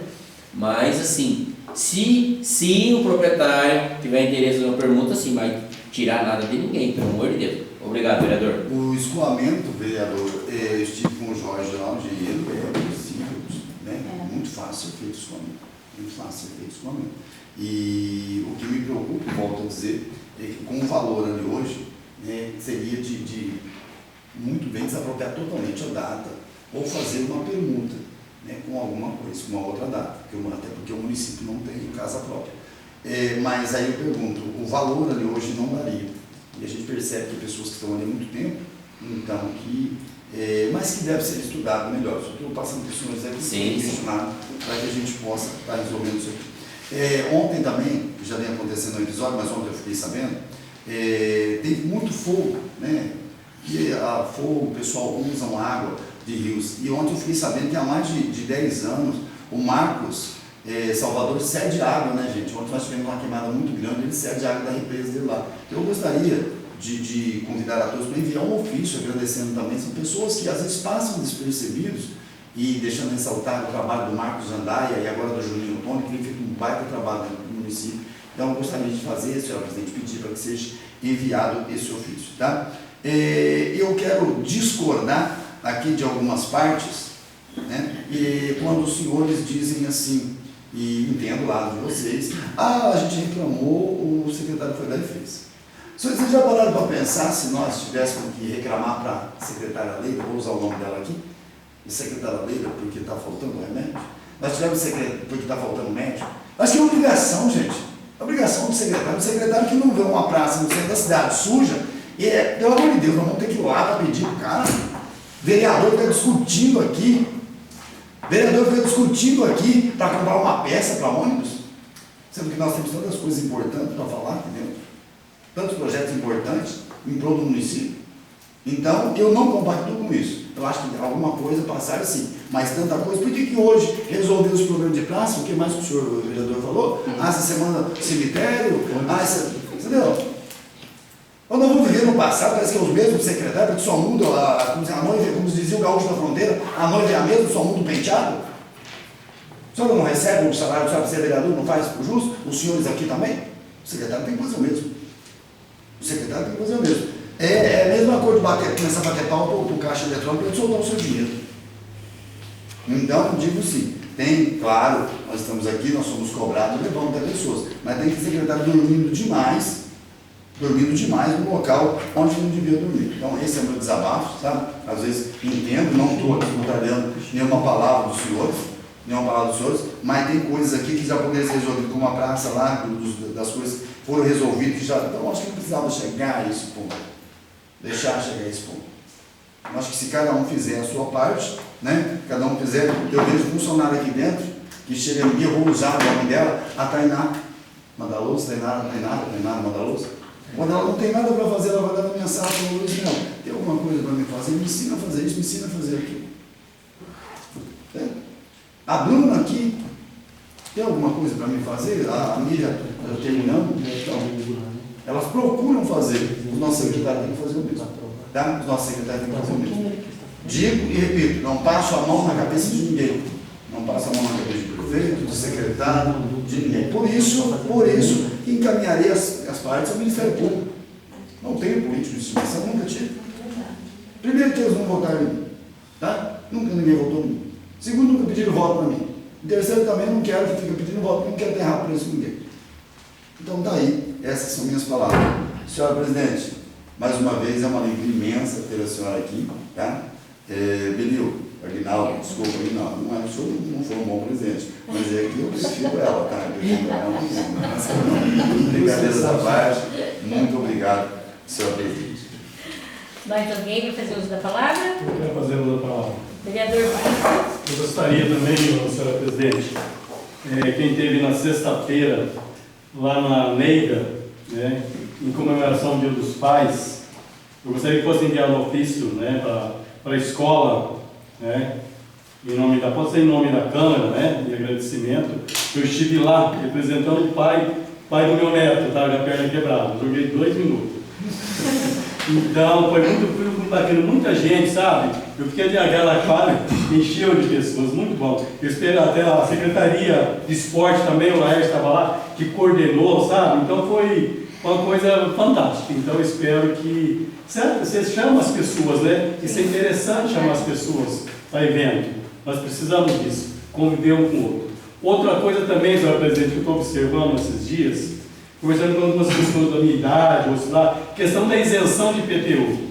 Mas assim, se o proprietário tiver interesse numa permuta, assim, vai tirar nada de ninguém, pelo amor de Deus. Obrigado, vereador. O escoamento, vereador, eu estive com o Jorge lá, o engenheiro, simples, né? Muito fácil feito o escoamento. Muito fácil feito o escoamento. E o que me preocupa, volto a dizer, é que com o valor ali hoje, seria de muito bem desapropriar totalmente a data ou fazer uma permuta, né, com alguma coisa, com uma outra data, até porque o município não tem casa própria. Mas aí eu pergunto, o valor ali hoje não daria. E a gente percebe que pessoas que estão ali há muito tempo, então, mas que deve ser estudado melhor. Só estou passando questões aqui questionado para que a gente possa estar resolvendo isso aqui. Ontem também, já vem acontecendo um episódio, mas ontem eu fiquei sabendo, teve muito fogo, né? E fogo, o pessoal usa água de rios. E ontem eu fiquei sabendo que há mais de 10 anos, o Marcos Salvador cede água, né, gente? Ontem nós tivemos uma queimada muito grande, ele cede água da represa dele lá. Eu gostaria de convidar a todos para enviar um ofício agradecendo também. São pessoas que às vezes passam despercebidos e deixando ressaltar o trabalho do Marcos Andaia e agora do Julinho Tony, que tem feito um baita trabalho no município. Então, eu gostaria de fazer, senhora presidente, pedir para que seja enviado esse ofício, tá? Eu quero discordar aqui de algumas partes, né? E quando os senhores dizem assim, e entendo o lado de vocês, a gente reclamou, o secretário foi lá e fez. Vocês já pararam para pensar se nós tivéssemos que reclamar para a secretária Leila, vou usar o nome dela aqui, secretária Leila, porque está faltando remédio? Nós tivemos porque está faltando médico? Acho que é obrigação, gente. É obrigação do secretário que não vê uma praça no centro da cidade suja, pelo amor de Deus, nós vamos ter que ir lá para pedir para o cara. Vereador está discutindo aqui. Vereador veio discutindo aqui para comprar uma peça para ônibus, sendo que nós temos tantas coisas importantes para falar aqui dentro, tantos projetos importantes em prol do município. Então, eu não compactuo com isso. Eu acho que alguma coisa passar sim, mas tanta coisa. Por que hoje resolveu os problemas de praça? O que mais que o senhor vereador falou? Essa semana cemitério, entendeu? Quando eu vou viver no passado, parece que é os mesmos secretários, porque só muda a noiva, como dizia o gaúcho da fronteira, a noiva é a mesma, só muda o penteado. O senhor não recebe o salário, o senhor para ser vereador, não faz por justo? Os senhores aqui também? O secretário tem que fazer o mesmo. O secretário tem que fazer o mesmo. É a mesma coisa de começar a bater pau para o caixa eletrônico para ele soltar o seu dinheiro. Então, digo sim, tem, claro, nós estamos aqui, nós somos cobrados, levamos até pessoas, mas tem que ser secretário dormindo demais no local onde não devia dormir. Então, esse é o meu desabafo, sabe? Às vezes entendo, não estou aqui contrariando nenhuma palavra dos senhores, mas tem coisas aqui que já poderiam ser resolvidas, como a praça lá, das coisas foram resolvidas, que já, então acho que não precisava chegar a esse ponto. Deixar chegar a esse ponto. Eu acho que se cada um fizer a sua parte, né? Cada um fizer, eu vejo funcionário aqui dentro, que chega em mim, eu vou usar o nome dela, a Tainá Madaloso, Tainá Madaloso. Quando ela não tem nada para fazer, ela vai dar na minha sala e falou, Luiz, não, tem alguma coisa para me fazer? Me ensina a fazer isso, me ensina a fazer aquilo. A Bruna aqui, tem alguma coisa para me fazer? A Miriam, terminamos? Então, elas procuram fazer. Os nossos secretários têm que fazer o mesmo. Tá? Os nossos secretários têm que fazer o mesmo. Digo e repito, não passo a mão na cabeça de ninguém. Não passo a mão na cabeça do prefeito, do secretário, de ninguém. Por isso que encaminharei as partes ao Ministério Público. Não tenho político de estimação, nunca tive. Primeiro que eles não votaram em mim. Tá? Nunca ninguém votou em mim. Segundo, nunca pediram voto para mim. O terceiro também não quero que fique pedindo voto, não quero ter errado preço com ninguém. Então tá aí, essas são minhas palavras. Senhora Presidente, mais uma vez é uma alegria imensa ter a senhora aqui, tá? Benil, Aguinaldo, desculpa, Aguinaldo, não foi um bom presidente, mas é que eu prefiro ela, tá? Brincadeiras à parte, muito obrigado, senhora Presidente. Mais alguém vai fazer uso da palavra? Eu quero fazer uso da palavra. Vereador Vaz. Eu gostaria também, senhora Presidente, quem esteve na sexta-feira lá na Neiga, né, em comemoração do Dia dos Pais, eu gostaria que fosse enviado um ofício, né, para a escola, né, pode ser em nome da Câmara, né, de agradecimento. Eu estive lá representando o pai do meu neto, tá, da perna quebrada, joguei 2 minutos. Então, foi muito bacana, muita gente, sabe? Eu fiquei aquela quadra, encheu de pessoas, muito bom. Eu espero até a Secretaria de Esporte também, o Laércio estava lá, que coordenou, sabe? Então foi uma coisa fantástica. Então eu espero que vocês chamam as pessoas, né? Isso é interessante chamar as pessoas para evento. Nós precisamos disso, conviver um com o outro. Outra coisa também, senhora Presidente, que eu estou observando esses dias, conversando com algumas pessoas da minha idade, ou sei lá, questão da isenção de IPTU.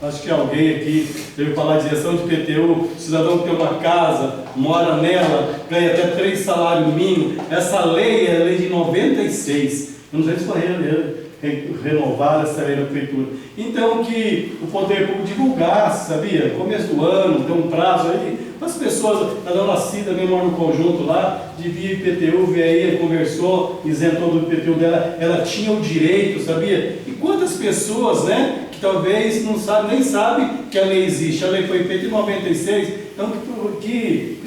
Acho que alguém aqui deve falar de isenção de IPTU, cidadão que tem uma casa, mora nela, ganha até 3 salários mínimos. Essa lei é a lei de 96. Eu não sei se foi renovada essa lei da prefeitura. Então que o poder público divulgasse, sabia? Começo do ano, tem um prazo aí. As pessoas, a dona Cida também mora no conjunto lá, devia IPTU, veio aí, conversou, isentou do IPTU dela, ela tinha o direito, sabia? E quantas pessoas, né, que talvez não sabe, nem sabe que a lei existe. A lei foi feita em 96, então que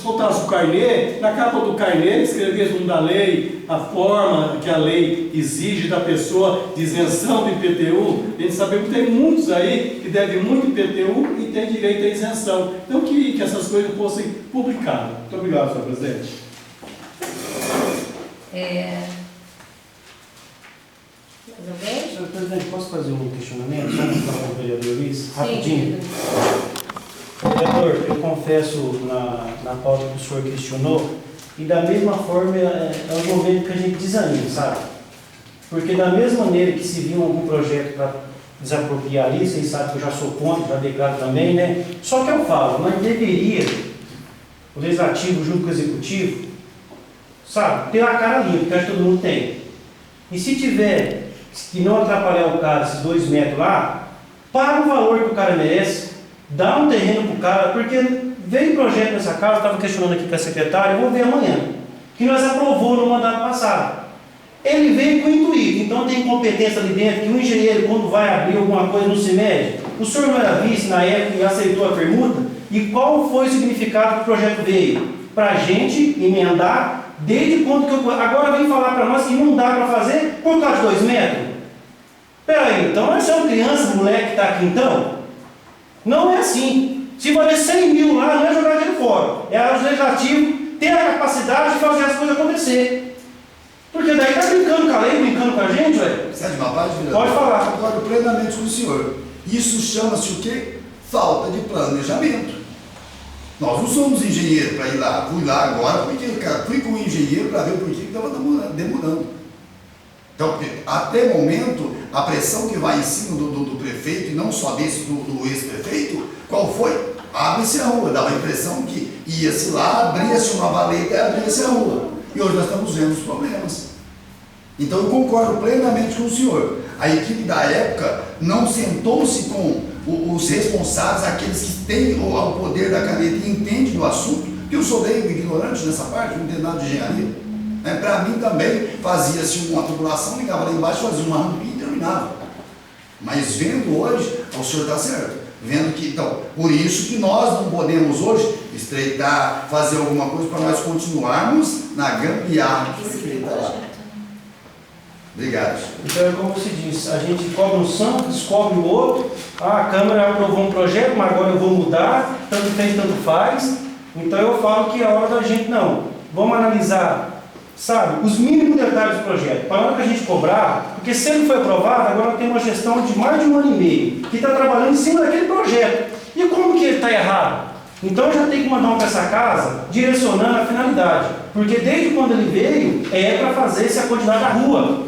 soltasse o carnê, na capa do carnê escrevesse o nome da lei, a forma que a lei exige da pessoa de isenção do IPTU. A gente sabe que tem muitos aí que devem muito IPTU e tem direito à isenção. Então que essas coisas fossem publicadas. Muito obrigado, senhor presidente. Mais alguém? Senhor Presidente, posso fazer um questionamento? Só para falar com o vereador Luiz? Rapidinho. Vereador, eu confesso na pauta que o senhor questionou, e da mesma forma é um momento que a gente desanima, sabe? Porque da mesma maneira que se viu algum projeto para desapropriar ali, vocês sabem que eu já sou contra, já declaro também, né? Só que eu falo, mas deveria o legislativo junto com o executivo, sabe, ter uma cara limpa, que acho que todo mundo tem. E se tiver que não atrapalhar o cara, esses 2 metros lá, paga o valor que o cara merece, dá um terreno para o cara, porque veio projeto nessa casa, eu estava questionando aqui com a secretária, eu vou ver amanhã, que nós aprovou no mandato passado. Ele veio com o intuito, então tem competência ali dentro, que o engenheiro, quando vai abrir alguma coisa, não se mede. O senhor não era vice na época e aceitou a permuta? E qual foi o significado que o projeto veio? Para a gente emendar, desde quando que eu... Agora vem falar para nós que não dá para fazer por causa de 2 metros? Peraí, então nós somos criança, moleque que está aqui então? Não é assim. Se valer 100 mil lá, não é jogar dinheiro fora. É o legislativo ter a capacidade de fazer as coisas acontecer. Porque daí está brincando com a lei, brincando com a gente, velho. Sai de uma parte, vereador? Pode falar. Concordo plenamente com o senhor. Isso chama-se o quê? Falta de planejamento. Nós não somos engenheiros para ir lá. Fui lá agora, porque fui com o engenheiro para ver por que estava demorando. Então, até o momento, a pressão que vai em cima do prefeito, e não só desse, do ex-prefeito, qual foi? Abre-se a rua. Dava a impressão que ia-se lá, abria-se uma valeta e abria-se a rua. E hoje nós estamos vendo os problemas. Então eu concordo plenamente com o senhor. A equipe da época não sentou-se com os responsáveis, aqueles que têm o poder da caneta e entendem do assunto, que eu sou meio ignorante nessa parte, não entendo nada de engenharia. Para mim também fazia-se uma tubulação, ligava lá embaixo, fazia uma rampinha e terminava. Mas vendo hoje, o senhor está certo. Vendo que, então, por isso que nós não podemos hoje estreitar, fazer alguma coisa para nós continuarmos na gambiarra que foi feita lá. Obrigado. Então é como se diz, a gente cobra um santo, descobre o outro, a Câmara aprovou um projeto, mas agora eu vou mudar, tanto fez, tanto faz. Então eu falo que é hora da gente, não, vamos analisar, sabe, os mínimos detalhes do projeto, para a hora que a gente cobrar, porque se ele foi aprovado, agora tem uma gestão de mais de 1 ano e meio, que está trabalhando em cima daquele projeto. E como que ele está errado? Então eu já tenho que mandar um para essa casa direcionando a finalidade. Porque desde quando ele veio, é para fazer essa quantidade da rua.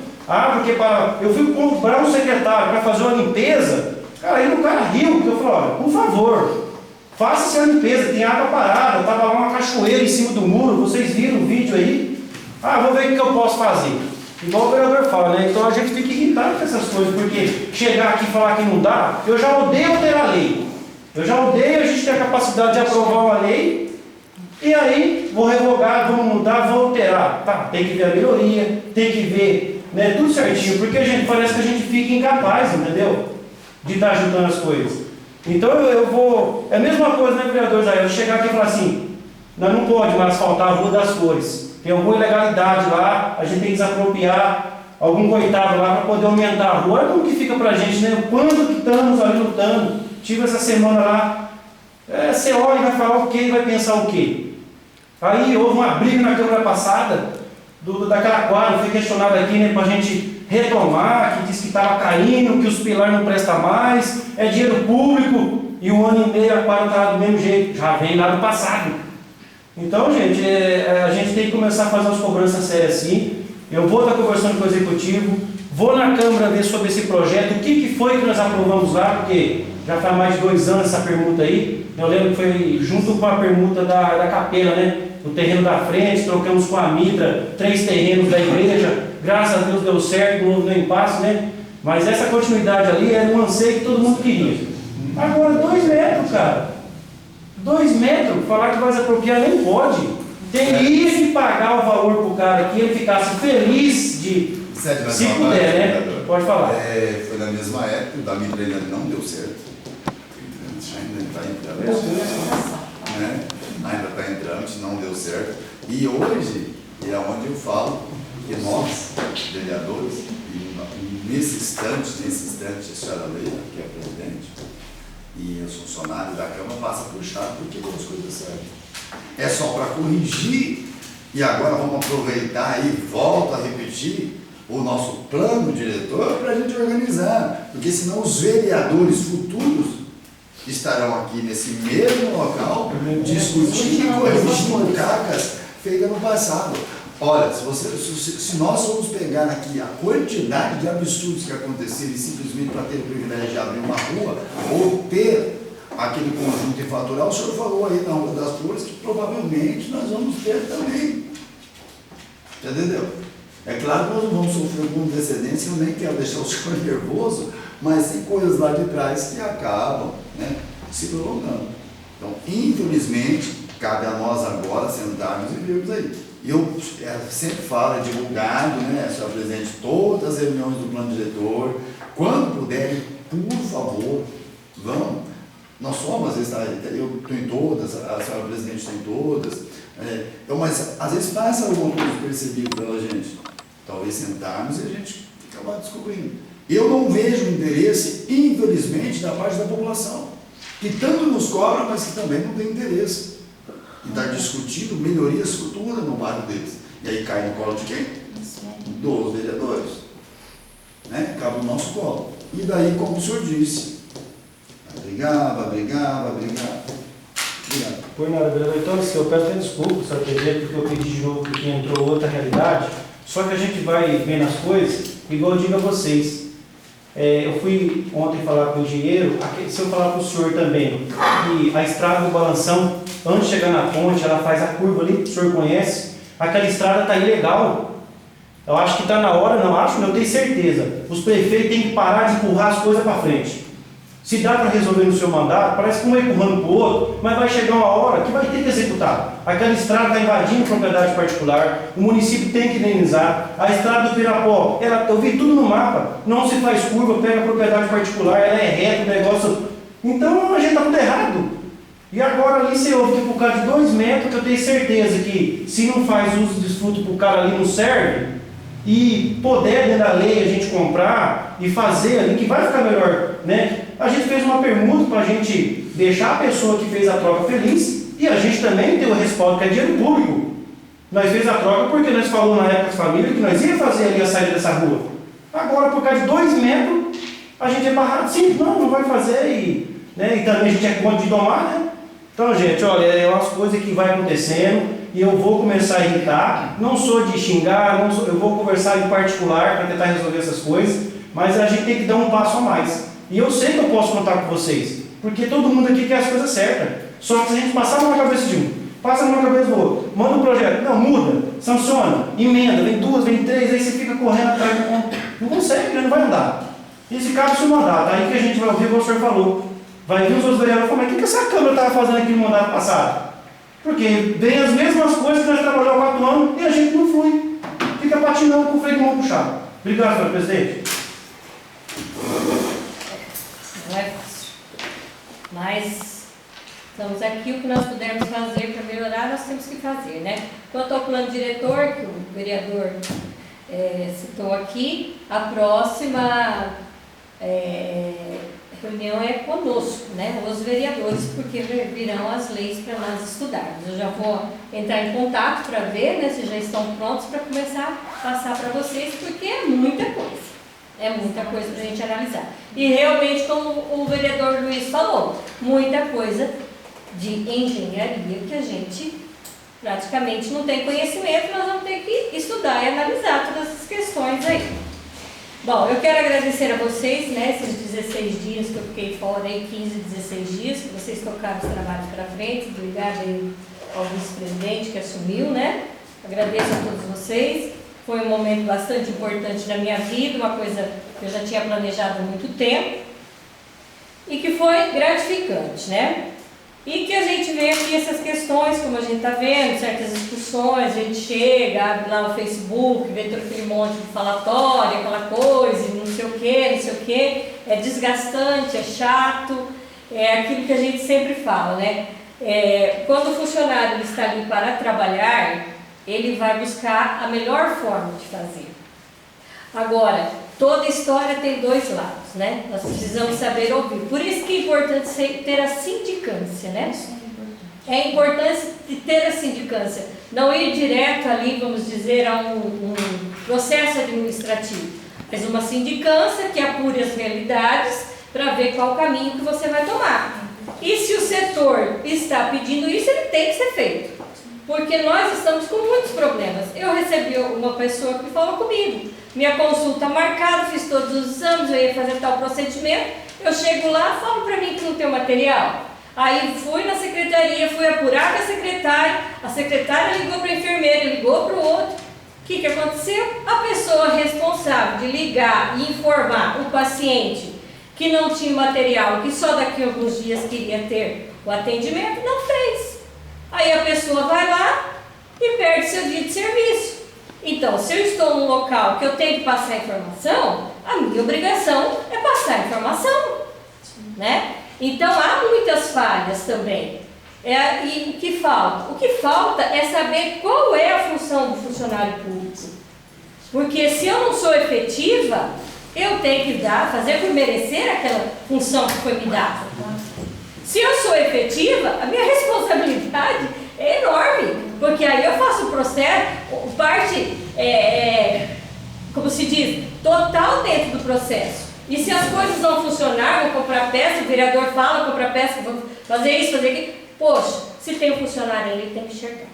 Porque eu fui comprar um secretário para fazer uma limpeza, cara, aí o cara riu, porque eu falei, olha, por favor, faça essa limpeza, tem água parada, estava lá uma cachoeira em cima do muro, vocês viram o vídeo aí? Vou ver o que eu posso fazer. Igual o vereador fala, né? Então a gente tem que irritar com essas coisas, porque chegar aqui e falar que não dá, eu já odeio ter a lei. Eu já odeio a gente ter a capacidade de aprovar uma lei, e aí vou revogar, vamos mudar, vou alterar. Tá, tem que ver a melhoria, tem que ver, né, tudo certinho, porque a gente parece que a gente fica incapaz, entendeu? De estar ajudando as coisas. Então eu vou. É a mesma coisa, né, vereador Zé? Eu chegar aqui e falar assim, nós não pode mais asfaltar a Rua das Flores. Tem alguma ilegalidade lá, a gente tem que desapropriar algum coitado lá para poder aumentar a rua. Olha como que fica pra gente, né? Quando que estamos ali lutando? Tive essa semana lá. Você olha e vai falar o quê e vai pensar o quê? Aí houve uma briga na Câmara passada, daquela quadra, foi questionado aqui, né, para a gente retomar, que disse que estava caindo, que os pilares não prestam mais, é dinheiro público, e 1 ano e meio a quadra está do mesmo jeito, já vem lá do passado. Então, gente, a gente tem que começar a fazer as cobranças sérias assim. Eu vou estar conversando com o Executivo, vou na Câmara ver sobre esse projeto, o que foi que nós aprovamos lá, porque já faz mais de 2 anos essa permuta aí. Eu lembro que foi junto com a permuta da capela, né? O terreno da frente, trocamos com a Mitra 3 terrenos da igreja, graças a Deus deu certo, não houve impasse, né? Mas essa continuidade ali era um anseio que todo mundo queria. Agora 2 metros, cara. 2 metros, falar que vai desapropriar nem pode. Teria que pagar o valor para o cara que ele ficasse feliz de, se puder, né? Pode falar. Foi na mesma época, o da Mitra ainda não deu certo. Ainda está entrando, né? Ainda está entrando, não deu certo. E hoje é onde eu falo que nós, vereadores, nesse instante, a senhora Leila, que é a presidente, e os funcionários da Câmara passam por chato porque as coisas certas. É só para corrigir, e agora vamos aproveitar e volto a repetir o nosso plano diretor para a gente organizar, porque senão os vereadores futuros estarão aqui nesse mesmo local discutindo e corrigindo cacas feitas no passado. Olha, se nós formos pegar aqui a quantidade de absurdos que aconteceram e simplesmente para ter o privilégio de abrir uma rua ou ter aquele conjunto infatural, o senhor falou aí na Rua das Flores que provavelmente nós vamos ter também. Entendeu? É claro que nós não vamos sofrer alguma antecedência, eu nem quero deixar o senhor nervoso, mas tem coisas lá de trás que acabam, né, se prolongando. Então, infelizmente, cabe a nós agora sentarmos e vermos aí. Eu sempre falo, é divulgado, né, senhor presidente, todas as reuniões do plano diretor, quando puderem, por favor, vão. Nós somos, às vezes, eu estou em todas, a senhora presidente está em todas, então, mas às vezes passa alguma coisa percebida pela gente. Talvez sentarmos e a gente acabar descobrindo. Eu não vejo interesse, infelizmente, da parte da população, que tanto nos cobra, mas que também não tem interesse em estar discutindo melhorias futuras no bairro deles. E aí cai no colo de quem? Dos vereadores. Né? Cabe no nosso colo. E daí, como o senhor disse, vai brigar. Obrigado. Por nada, vereador. Então, eu peço até desculpa, senhor presidente, porque eu pedi de novo porque entrou outra realidade. Só que a gente vai vendo as coisas, igual eu digo a vocês. Eu fui ontem falar com o engenheiro, se eu falar para o senhor também, que a estrada do Balanção, antes de chegar na ponte, ela faz a curva ali, que o senhor conhece, aquela estrada está ilegal. Eu acho que está na hora, não acho, eu tenho certeza. Os prefeitos têm que parar de empurrar as coisas para frente. Se dá para resolver no seu mandato, parece que um é empurrando para o outro, mas vai chegar uma hora que vai ter que executar. Aquela estrada está invadindo propriedade particular, o município tem que indenizar. A estrada do Pirapó, eu vi tudo no mapa, não se faz curva, pega a propriedade particular, ela é reta, o negócio. Então a gente está tudo errado. E agora ali você ouve que por causa de 2 metros, que eu tenho certeza que se não faz uso de desfruto para o cara ali não serve, e poder dentro da lei a gente comprar e fazer ali, que vai ficar melhor, né? A gente fez uma permuta para a gente deixar a pessoa que fez a troca feliz e a gente também tem o respaldo que é dinheiro público. Nós fez a troca porque nós falamos na época da família que nós ia fazer ali a saída dessa rua. Agora, por causa de 2 metros, a gente é barrado. Sim, não vai fazer e também a gente é conta de domar, né? Então, gente, olha, é umas coisas que vai acontecendo e eu vou começar a irritar. Não sou de xingar, eu vou conversar em particular para tentar resolver essas coisas, mas a gente tem que dar um passo a mais. E eu sei que eu posso contar com vocês, porque todo mundo aqui quer as coisas certas. Só que se a gente passar na cabeça de um, passa na cabeça do outro, manda um projeto, não, muda, sanciona, emenda, vem 2, vem 3, aí você fica correndo atrás, não consegue, não vai andar. E se cabe se mandar, tá aí que a gente vai ouvir o que o senhor falou. Vai vir os outros vereadores e falar, mas o que essa Câmara estava fazendo aqui no mandato passado? Porque vem as mesmas coisas que nós trabalhamos há 4 anos e a gente não flui. Fica patinando com o freio de mão puxado. Obrigado, senhor presidente. Não é fácil. Mas estamos aqui, o que nós pudermos fazer para melhorar, nós temos que fazer, né? Quanto ao plano diretor, que o vereador citou aqui, a próxima reunião é conosco, né? Os vereadores, porque virão as leis para nós estudarmos. Eu já vou entrar em contato para ver, né, se já estão prontos para começar a passar para vocês, porque é muita coisa. É muita coisa para a gente analisar. E realmente, como o vereador Luiz falou, muita coisa de engenharia que a gente praticamente não tem conhecimento, nós vamos ter que estudar e analisar todas essas questões aí. Bom, eu quero agradecer a vocês, né, esses 16 dias que eu fiquei fora, aí 15, 16 dias, que vocês tocaram os trabalhos para frente. Obrigada aí ao vice-presidente que assumiu, né? Agradeço a todos vocês. Foi um momento bastante importante na minha vida, uma coisa que eu já tinha planejado há muito tempo e que foi gratificante, né? E que a gente vê aqui essas questões, como a gente está vendo, certas discussões, a gente chega, abre lá o Facebook, vê todo aquele monte de falatório, aquela coisa, não sei o que, é desgastante, é chato, é aquilo que a gente sempre fala, né? Quando o funcionário está ali para trabalhar, ele vai buscar a melhor forma de fazer. Agora, toda história tem 2 lados, né? Nós precisamos saber ouvir. Por isso que é importante ter a sindicância, né? É importante ter a sindicância. Não ir direto ali, vamos dizer, a um processo administrativo, mas uma sindicância que apure as realidades para ver qual o caminho que você vai tomar. E se o setor está pedindo isso, ele tem que ser feito. Porque nós estamos com muitos problemas. Eu recebi uma pessoa que falou comigo, minha consulta marcada, fiz todos os exames, eu ia fazer tal procedimento, eu chego lá, falo para mim que não tem o material. Aí fui na secretaria, fui apurar com a secretária ligou para a enfermeira, ligou para o outro. O que aconteceu? A pessoa responsável de ligar e informar o paciente que não tinha material, que só daqui a alguns dias queria ter o atendimento, não fez. Aí a pessoa vai lá e perde seu dia de serviço. Então, se eu estou num local que eu tenho que passar informação, a minha obrigação é passar informação, né? Então, há muitas falhas também. E o que falta? O que falta é saber qual é a função do funcionário público. Porque se eu não sou efetiva, eu tenho que fazer por merecer aquela função que foi me dada. Se eu sou efetiva, a minha responsabilidade é enorme, porque aí eu faço o processo, parte, como se diz, total dentro do processo. E se as coisas não funcionar, vou comprar peça, o vereador fala, comprar peça, vou fazer isso, fazer aquilo. Poxa, se tem um funcionário ali, ele tem que enxergar.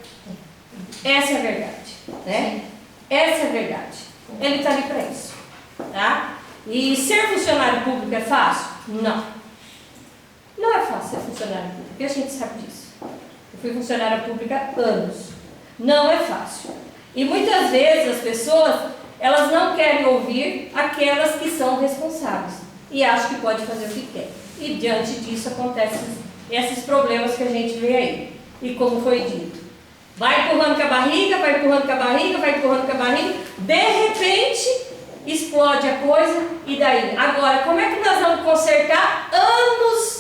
Essa é a verdade, né? Essa é a verdade. Ele está ali para isso, tá? E ser funcionário público é fácil? Não. Não é fácil ser funcionário público, e a gente sabe disso. Eu fui funcionária pública há anos. Não é fácil. E muitas vezes as pessoas, elas não querem ouvir aquelas que são responsáveis. E acham que pode fazer o que quer. E diante disso acontecem esses problemas que a gente vê aí. E como foi dito, vai empurrando com a barriga, vai empurrando com a barriga, vai empurrando com a barriga. De repente, explode a coisa. E daí? Agora, como é que nós vamos consertar anos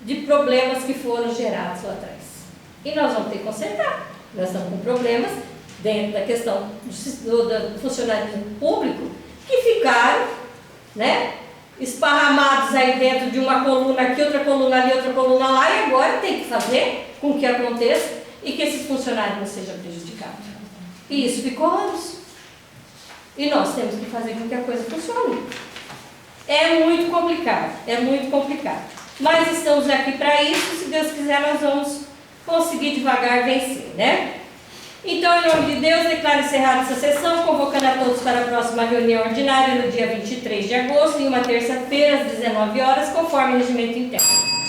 de problemas que foram gerados lá atrás? E nós vamos ter que consertar. Nós estamos com problemas dentro da questão do funcionalismo público que ficaram, né, esparramados aí dentro de uma coluna aqui, outra coluna ali, outra coluna lá, e agora tem que fazer com que aconteça e que esses funcionários não sejam prejudicados. E isso ficou anos. E nós temos que fazer com que a coisa funcione. É muito complicado, é muito complicado. Mas estamos aqui para isso, se Deus quiser nós vamos conseguir devagar vencer, né? Então, em nome de Deus, declaro encerrada essa sessão, convocando a todos para a próxima reunião ordinária no dia 23 de agosto, em uma terça-feira, às 19 horas, conforme o regimento interno.